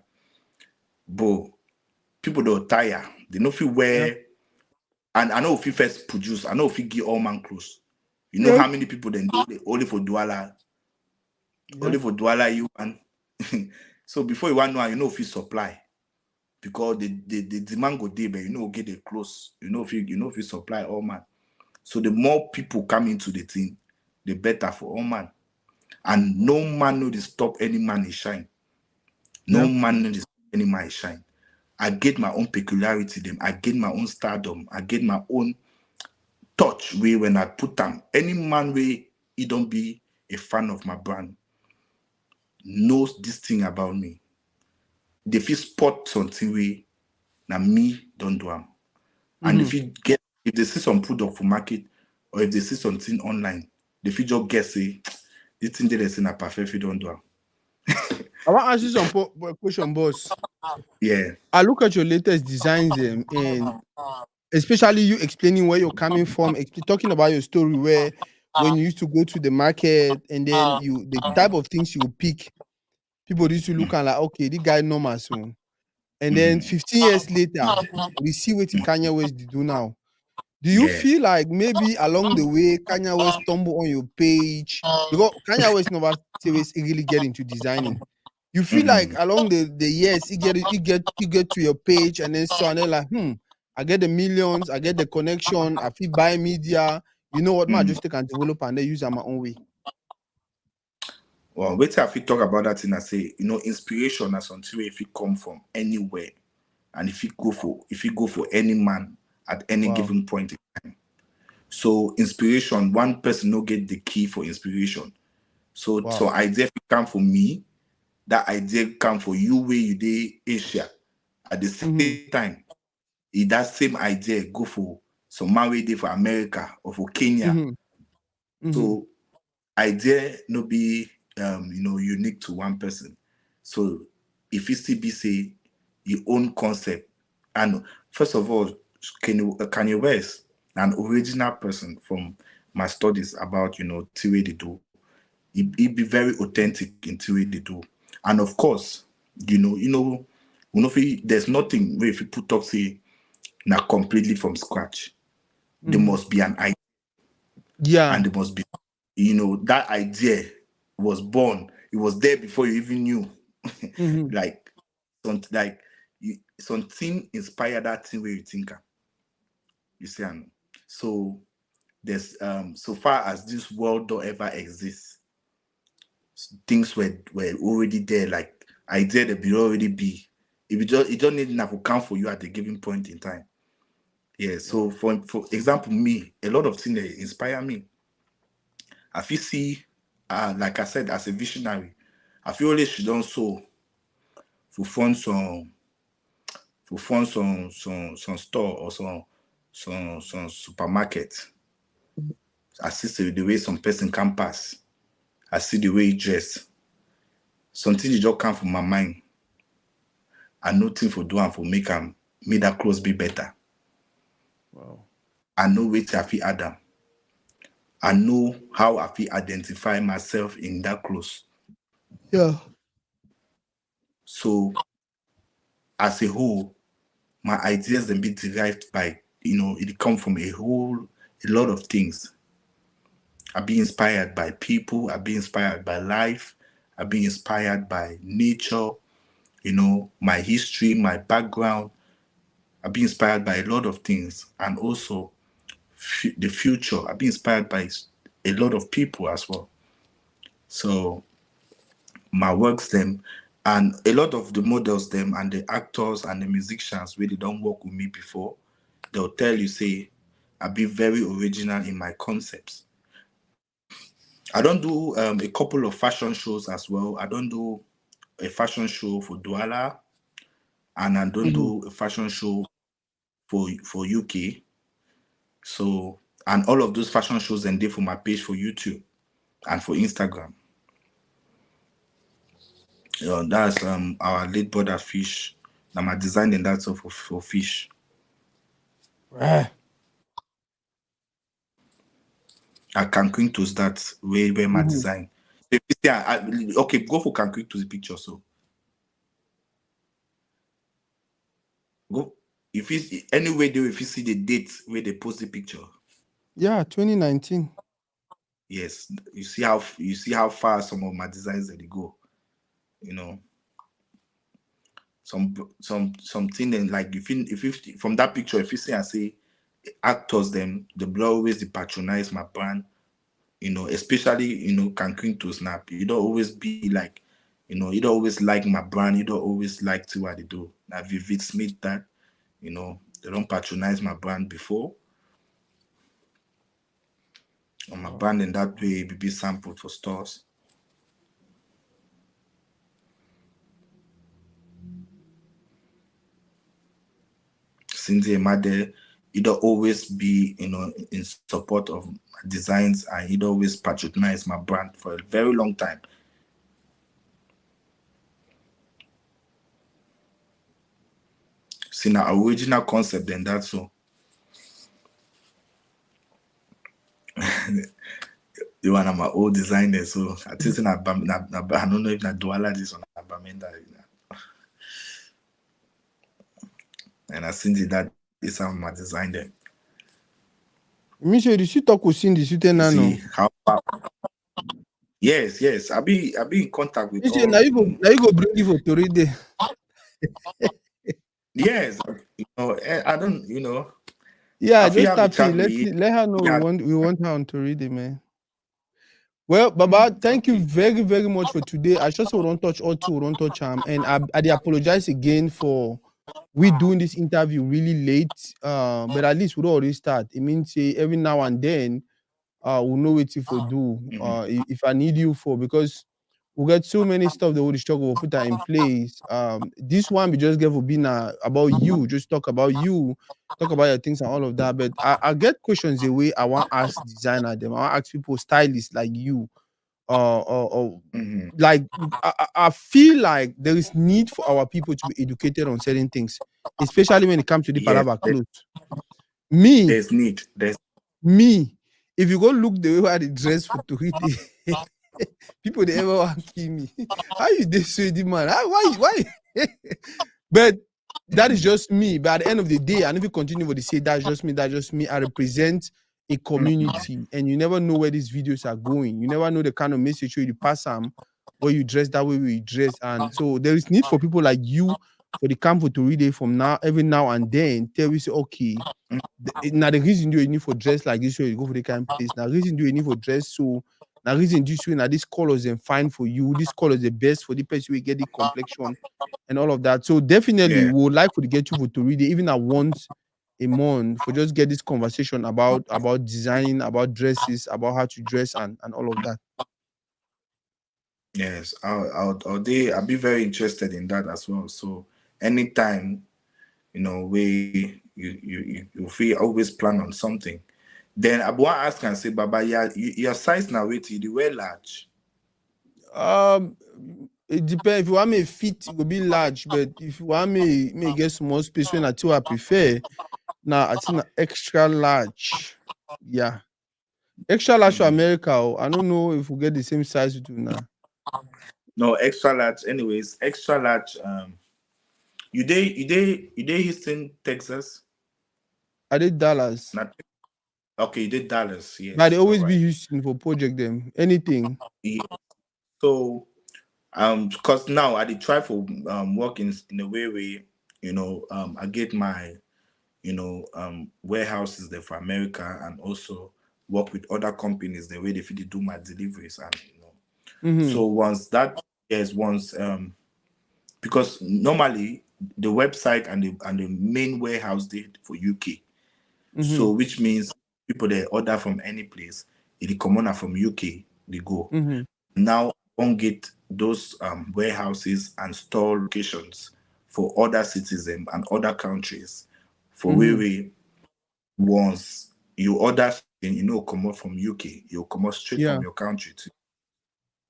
but people don't tire. They know if you Yeah. wear, and I know if you first produce, I know if you give all man clothes. You know Yeah. how many people then do it Yeah. only for Douala you want. So before you want know, you know if you supply because the demand go there, but you know get the close. You know if you supply all man. So the more people come into the thing, the better for all man. And no man know they stop any man is shine. No Yeah. man know they stop any man is shine. I get my own peculiarity, them. I get my own stardom. I get my own touch way when I put them. Any man way he don't be a fan of my brand knows this thing about me. They feel spot something way now me don't do them. And Mm-hmm. if they see some product for market or if they see something online, they feel just guess say this thing they say na perfect fit don't do am. I want to ask you some question, boss. Yeah. I look at your latest designs and especially you explaining where you're coming from, talking about your story where when you used to go to the market and then the type of things you would pick, people used to look and like, okay, this guy normal soon. And then Mhm. 15 years later, we see what Kanye West did do now. Do you Yeah. feel like maybe along the way Kanye West stumble on your page? Because Kanye West never always really get into designing. You feel like Mhm. along the years he get to your page and then so and then like I get the millions, I get the connection, I feel buy media. You know what, man, Mhm. just take and develop and then use it my own way. Well, wait till I fit talk about that thing. I say, inspiration as something if it come from anywhere, and if you go for any man at any Wow. given point. So inspiration, one person no get the key for inspiration. So Wow. idea fit come for me, that idea come for you where you dey Asia. At the same Mm-hmm. time, if that same idea go for some man wey dey for America or for Kenya. Mm-hmm. Mm-hmm. So idea no be unique to one person. So if it still be say your own concept, and first of all, Kanye West, an original person from my studies about the way they do, he be very authentic in the way they do, and of course, there's nothing where if you put up say now completely from scratch. There Mm-hmm. must be an idea. Yeah. and they must be, that idea was born. It was there before you even knew. Mm-hmm. Like, like something inspired that thing where you think am. You see, and so there's so far as this world don't ever exist, things were already there. Like idea that will already be. It just need enough to count for you at a given point in time. Yeah. So Wow. for example, me, a lot of things that inspire me. I feel see, like I said, as a visionary, I feel always should also for fund some store or some supermarket. I see the way some person can pass. I see the way he dress. Something that just come from my mind. I know thing for do and for make that clothes be better. Wow. I know which I feel Adam. I know how I feel identify myself in that clothes. Yeah. So as a whole, my ideas then be derived by, it come from a lot of things. I be inspired by people. I be inspired by life. I be inspired by nature. My history, my background. I be inspired by a lot of things, and also the future. I be inspired by a lot of people as well. So my works them, and a lot of the models them, and the actors and the musicians really don't work with me before. They'll tell you say I be very original in my concepts. I don't do a couple of fashion shows as well. I don't do a fashion show for Douala, and I don't Mm-hmm. do a fashion show for UK. So, and all of those fashion shows and they for my page for YouTube and for Instagram. That's our late brother Fish. I'm designing that stuff for Fish. Right. I can queen to that where my Mm-hmm. design. If you see, okay, go for can quick to the picture. So go if you anyway do if you see the date where they post the picture. Yeah, 2019. Yes, you see how far some of my designs that they go. You know, something then like if you from that picture, if you see I say actors them the blow always they patronize my brand, especially Cancun to snap. You don't always be like, you don't always like my brand, you don't always like to what they do. Now Vivid Smith that, they don't patronize my brand before. On my Wow. brand in that way be sampled for stores. Cynthia Made, you don't always be, in support of my designs, and you don't always patronize my brand for a very long time. See now original concept then that so the one of my old designer. So I think I don't know if na Douala this or na Bamenda. And I think that is how my design them. You mean say you talk with Cindy You Sute see Nano? how yes. I be in contact with You say all, now you go bring you for Toride. yes, I don't, Yeah, I feel just have a tap chat in. with you. Let her know Yeah. we want her on Toride, man. Well, Baba, thank you Okay. very, very much for today. I just want to touch all two, want to touch and I dey apologize again for we doing this interview really late. But at least we don't already start. It means say every now and then we'll know what if we do. If I need you for because we got so many stuff that we struggle will put that in place. This one we just gave will be now about you, just talk about you, talk about your things and all of that. But I get questions the way I want to ask designer them. I want to ask people stylists like you, or Mm-hmm. like I feel like there is need for our people to be educated on certain things, especially when it comes to the Yes, palava clothes. Me, there's need. There's me, if you go look the way I dey dress for Turkey, people they ever want kill me. How you this sweetie man? Why? But that is just me. But at the end of the day, and if you continue what they say, that's just me. That's just me. I represent a community, and you never know where these videos are going. You never know the kind of message you pass them, where you dress that way, where you dress. And so there is need for people like you for the camp to read it from now, every now and then, tell you say, okay, now the reason do you need for dress like this way, you go for the kind of place. Now reason do you need for dress so now reason this way, now this colors and fine for you, this color is the best for the person we get the complexion and all of that. So definitely Yeah. we would like for the get you for to read it even at once a month for just get this conversation about designing, about dresses, about how to dress and all of that. Yes. I'll be very interested in that as well. So anytime, you feel always plan on something. Then I want to ask and say, Baba, yeah, your size now, wait, you wear large. Um, it depends. If you want me fit, it will be large. But if you want me get small space when I prefer, now I think na extra large. Yeah, extra large for Mhm. America. Oh. I don't know if we get the same size you do now. No, extra large. Anyways, extra large. You dey Houston, Texas? I did Dallas, Not okay. You did Dallas. but they Yes. All always be right. Houston for project them anything. Yeah. So because now I did try for work in a way where I get my warehouses there for America, and also work with other companies the way they fit dey do my deliveries, and Mm-hmm. so once because normally the website and the main warehouse they for UK. Mm-hmm. So which means people they order from any place, if they come on from UK, they go. Mm-hmm. Now won't get those warehouses and store locations for other citizens and other countries. For where Mm-hmm. we once you order something, come out from UK, you come out straight Yeah. from your country to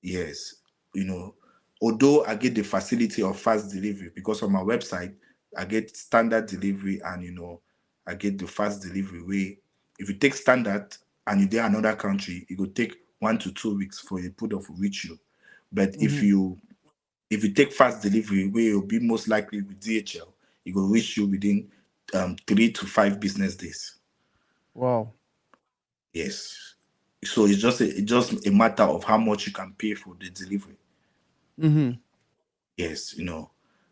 yes, you know, although I get the facility of fast delivery because on my website, I get standard delivery and I get the fast delivery way. If you take standard and you're there another country, it will take 1 to 2 weeks for a product to reach you. But if Mm-hmm. you take fast delivery, where you'll be most likely with DHL, it will reach you within 3 to 5 business days. Wow. Yes. So it's just a matter of how much you can pay for the delivery. Mm-hmm. Yes.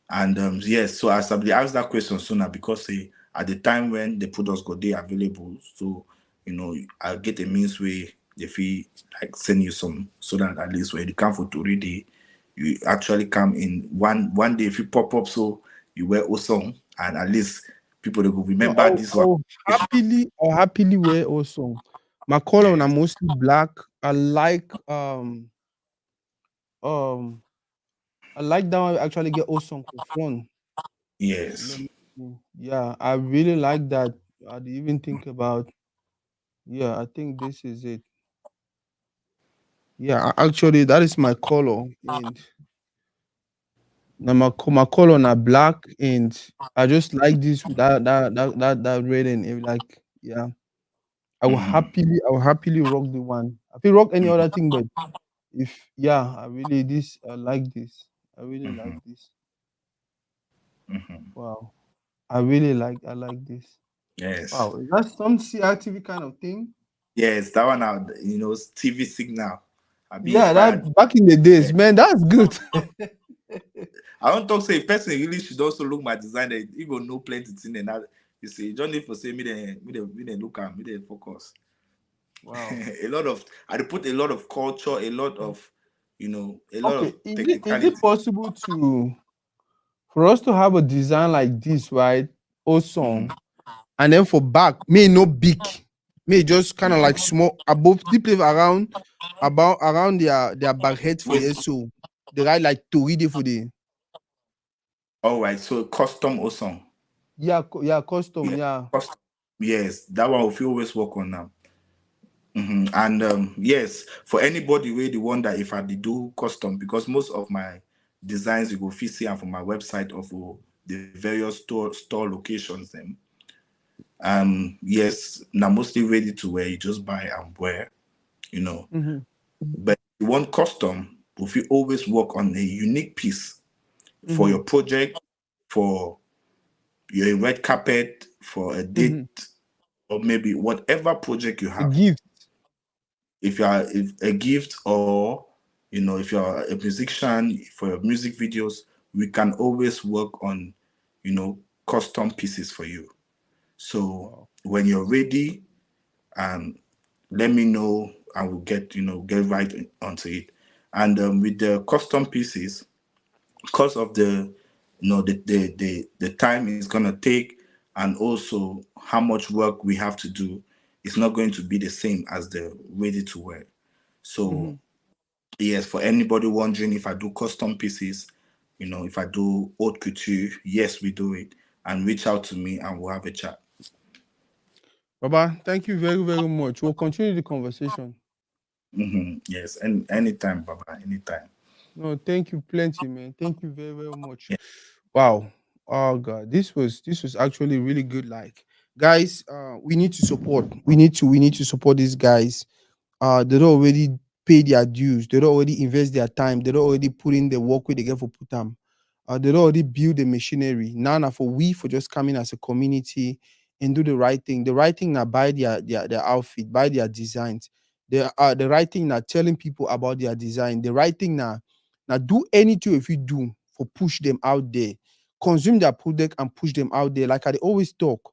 And yes, so as I be asked that question sooner because at the time when the products got there available, so I get a means where if we like send you some so that at least when you come for today, you actually come in one day if you pop up so you wear Osong and at least people they will No, remember this one. I'll happily wear also. My color when Yes, I'm mostly black. Um I like that one I actually get Osong for fun. Let yes. me see. Yeah, I really like that. I didn't even think about. Yeah, I think this is it. Yeah, actually, that is my color, and now my color na black, and I just like this with that red and like yeah. Mm-hmm, I will happily rock the one. I feel rock any other thing, but if yeah, I like this. I really like mm-hmm, this. mm-hmm. Wow, I like this. Yes, Wow, is that some CRTV kind of thing? yes. That one out, TV signal. I be Yeah, if I that back in the days, man, that's good. I don't talk say if person really should also look my design. You go know plenty thing and that you see. You don't need for say me they look at me they focus. Wow. A lot of I dey put a lot of culture, a lot of a lot Okay, of is it technicality. possible to for us to have a design like this, right? Or Mm-hmm, song, and then for back, may no big, may just kind of like mm-hmm. small above the place around about around their back head for Wait, the so they write like to read it for the all right. So custom Osong. yeah yeah custom Yeah, yeah. custom. Yes, that one we always work on now. And yes, for anybody where they wonder if I did do custom, because most of my designs you go fit see am for my website of the various store locations them. Yes, now mostly ready to wear, you just buy and wear, you know. Mm-hmm, But if you want custom, if you always work on a unique piece for mm-hmm, your project, for your red carpet, for a mm-hmm. date, or maybe whatever project you A have. gift. If you are if a gift, or if you are a musician for your music videos, we can always work on you know custom pieces for you. So Wow. when you're ready, um let me know, and we'll get right onto it. And with the custom pieces, because of the time it's gonna take, and also how much work we have to do, it's not going to be the same as the ready to wear. So Mhm. yes, for anybody wondering if I do custom pieces, if I do haute couture, yes, we do it. And reach out to me and we'll have a chat. Baba, thank you very, very much. We'll continue the conversation. Yes, and anytime, Baba, anytime. No, thank you plenty, man. Thank you very, very much. Wow. Oh God, this was actually really good. Like, guys, we need to support. We need to support these guys. They don't already pay their dues. They don't already invest their time. They don't already put in the work where they get for put them. They don't already build the machinery. Now, now for we for just coming as a community and do the right thing. The right thing now buy their outfit, buy their designs. The right thing now telling people about their design. The right thing now do anything if you do for push them out there. Consume their product and push them out there. Like I dey always talk.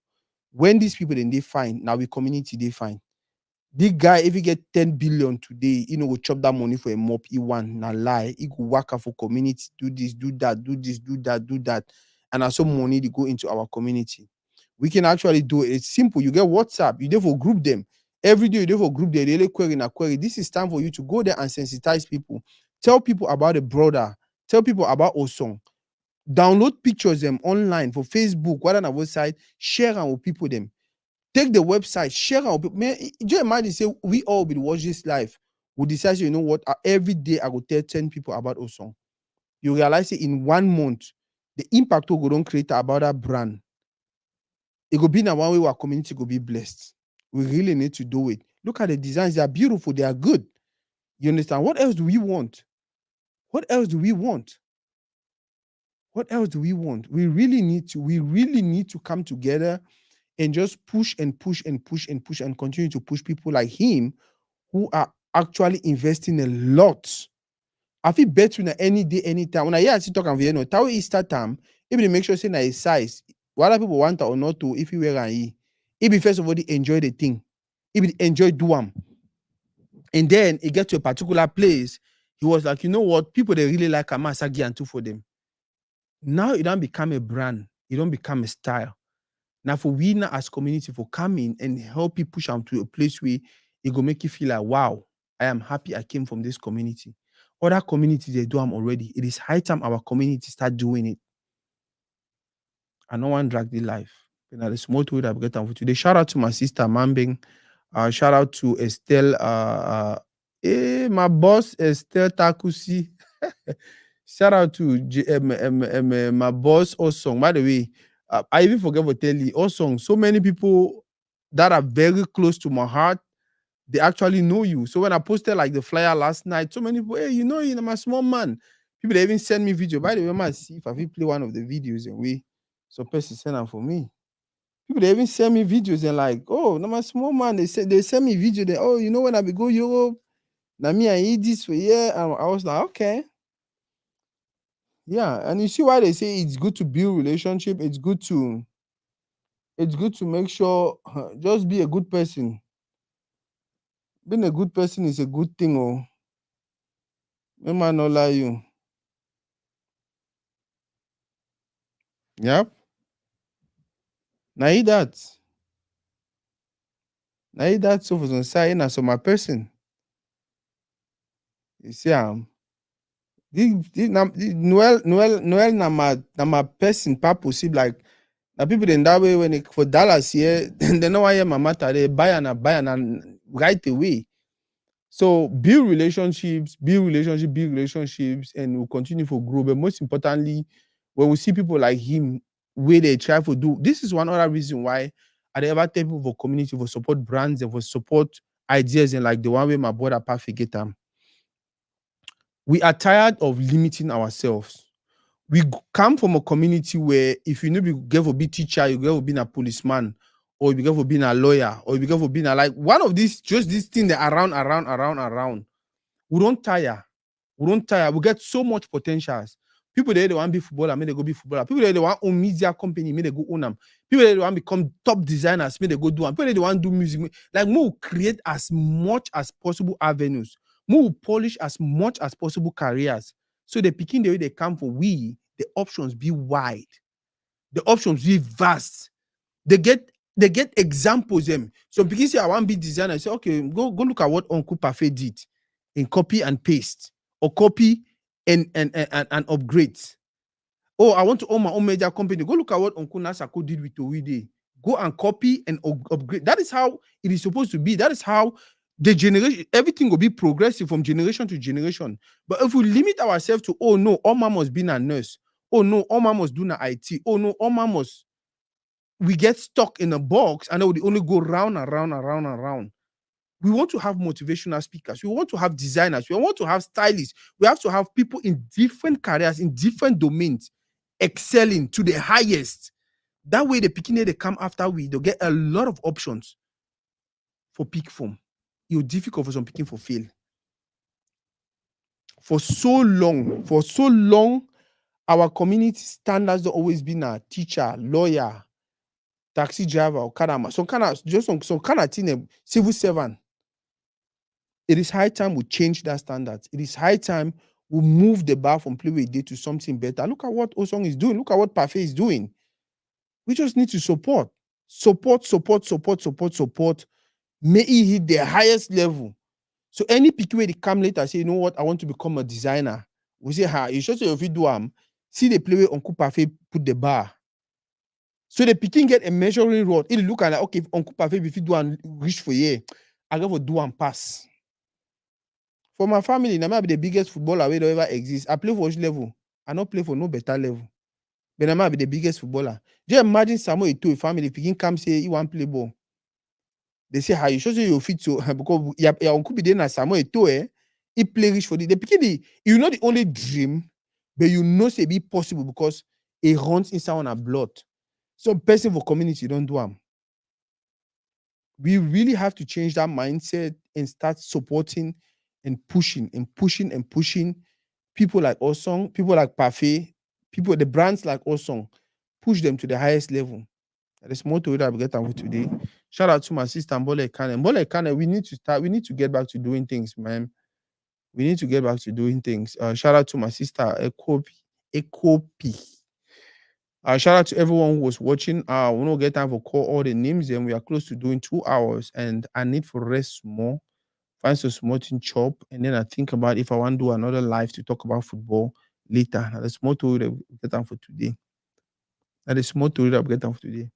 When these people then they find now we community they find. This guy, if he get 10 billion today, he no go chop that money for a mop. He want na lie. He go work out for community, do this, do that, do this, do that, do that. And also money they go into our community. We can actually do it. It's simple. You get WhatsApp, you therefore group them. Every day you therefore group them, daily query na query. This is time for you to go there and sensitize people. Tell people about the brother. Tell people about Osong. Download pictures them online for Facebook, whether on our website, share them with people them. Take the website, share am with pipu. Man, just imagine say we all will watch this live. We decide say you know what, every day I go tell 10 people about Osong. You realize say in 1 month, the impact we go don create about that brand, it go be na one way our community go be blessed. We really need to do it. Look at the designs, they are beautiful, they are good. You understand? What else do we want? What else do we want? What else do we want? We really need to come together and just push and push and push and push and continue to push people like him who are actually investing a lot. I feel bet you na any day, anytime. When I hear I see talk am here, no, Tawe Easter time, if they make sure say na a size, whether people want or not to, if you wear am, if you first of all they enjoy the thing, if you enjoy do am, and then it get to a particular place, he was like, you know what, people they really like Amasagi and two for them. Now it don't become a brand, it don't become a style. Now for we now as community for coming and help you push them to a place where it go make you feel like, wow, I am happy I came from this community. Other communities they do them already. It is high time our community start doing it. And no one drag the life. Now the small tool that we get for today. Shout out to my sister Mambing. Shout out to Estelle. My boss Estelle Takusi. Shout out to my boss Osong. By the way, I even forget to tell you, Osong, so many people that are very close to my heart, they actually know you. So when I posted like the flyer last night, so many people, hey, you know, my small man. People they even send me video. By the way, I might see if I will play one of the videos and we so person send them for me. People they even send me videos and like, oh, no, my small man, they send me video. They, oh, you know when I be go Europe, now me I eat this for yeah. And I was like, okay. Yeah, and you see why they say it's good to build relationship. It's good to make sure just be a good person. Being a good person is a good thing. Oh, no man not lie you. Yep. Now he that. Now he that so for some side na so my person. You see Noel na my person pas possible like na people in that way when it, for Dallas here they know why my matter they buy and right away. So build relationships, and we'll continue for grow. But most importantly, when we see people like him, where they try to do this is one other reason why I ever tell people for community for support brands and for support ideas and like the one way my brother Pafe get them. We are tired of limiting ourselves. We come from a community where if you know you get to be teacher, you get to be a policeman, or you be careful being a lawyer, or you be careful being a like one of these, just this thing that around. We don't tire. We don't tire. We get so much potentials. People they want to be footballer, may they go be footballer. People they want own media company, may they go own them. People they want to become top designers, may they go do them. People they want to do music, like we will create as much as possible avenues. We will polish as much as possible careers. So the picking the way they come for we, the options be wide, the options be vast. They get examples them. So because say I want to be designer, I say okay, go look at what Uncle Pafe did in copy and paste, or copy and upgrade. Oh, I want to own my own media company. Go look at what Uncle Nasako did with Owide. Go and copy and upgrade. That is how it is supposed to be. That is how the generation, everything will be progressive from generation to generation. But if we limit ourselves to, oh no, all man must be a nurse. Oh no, all man must do na IT. Oh no, all man must, we get stuck in a box and then we only go round and round and round and round. We want to have motivational speakers. We want to have designers. We want to have stylists. We have to have people in different careers, in different domains, excelling to the highest. That way, the beginner they come after they'll get a lot of options for peak form. It's difficult for some picking for fail. For so long, our community standards have always been a teacher, lawyer, taxi driver, or some kind of thing, civil servant. It is high time we change that standard. It is high time we move the bar from play we did to something better. Look at what Osong is doing. Look at what Pafe is doing. We just need to support. Support. May he hit the highest level. So any pick where they come later say, you know what, I want to become a designer. We say, you should say if you do see the play where Uncle Pafe put the bar. So the picking get a measuring rod. It look like, okay, if Uncle Pafe if you do and reach for year, I go for do and pass. For my family, I might be the biggest footballer will ever exist. I play for which level? I not play for no better level. But I might be the biggest footballer. Just imagine Samuel Eto'o family picking come say he want play ball. They say how you should say you fit so because your uncle be there na Samuel Eto'o, he play rich for the picking you know the only dream, but you know say be possible because it runs inside on a blood. Some person for community don't do them. We really have to change that mindset and start supporting and pushing people like Osong, people like Pafe, people, the brands like Osong, push them to the highest level. That is more to it I'll get on with today. Shout out to my sister Mbole Kane. Mbole Kane, we need to get back to doing things, man. We need to get back to doing things. Shout out to my sister Ekopi. Shout out to everyone who was watching. We don't get time for call all the names, and we are close to doing 2 hours, and I need for rest more. Find some small thing chop, and then I think about if I want to do another live to talk about football later. Now, that's more to it that we get time for today. That is more to it that we get time for today.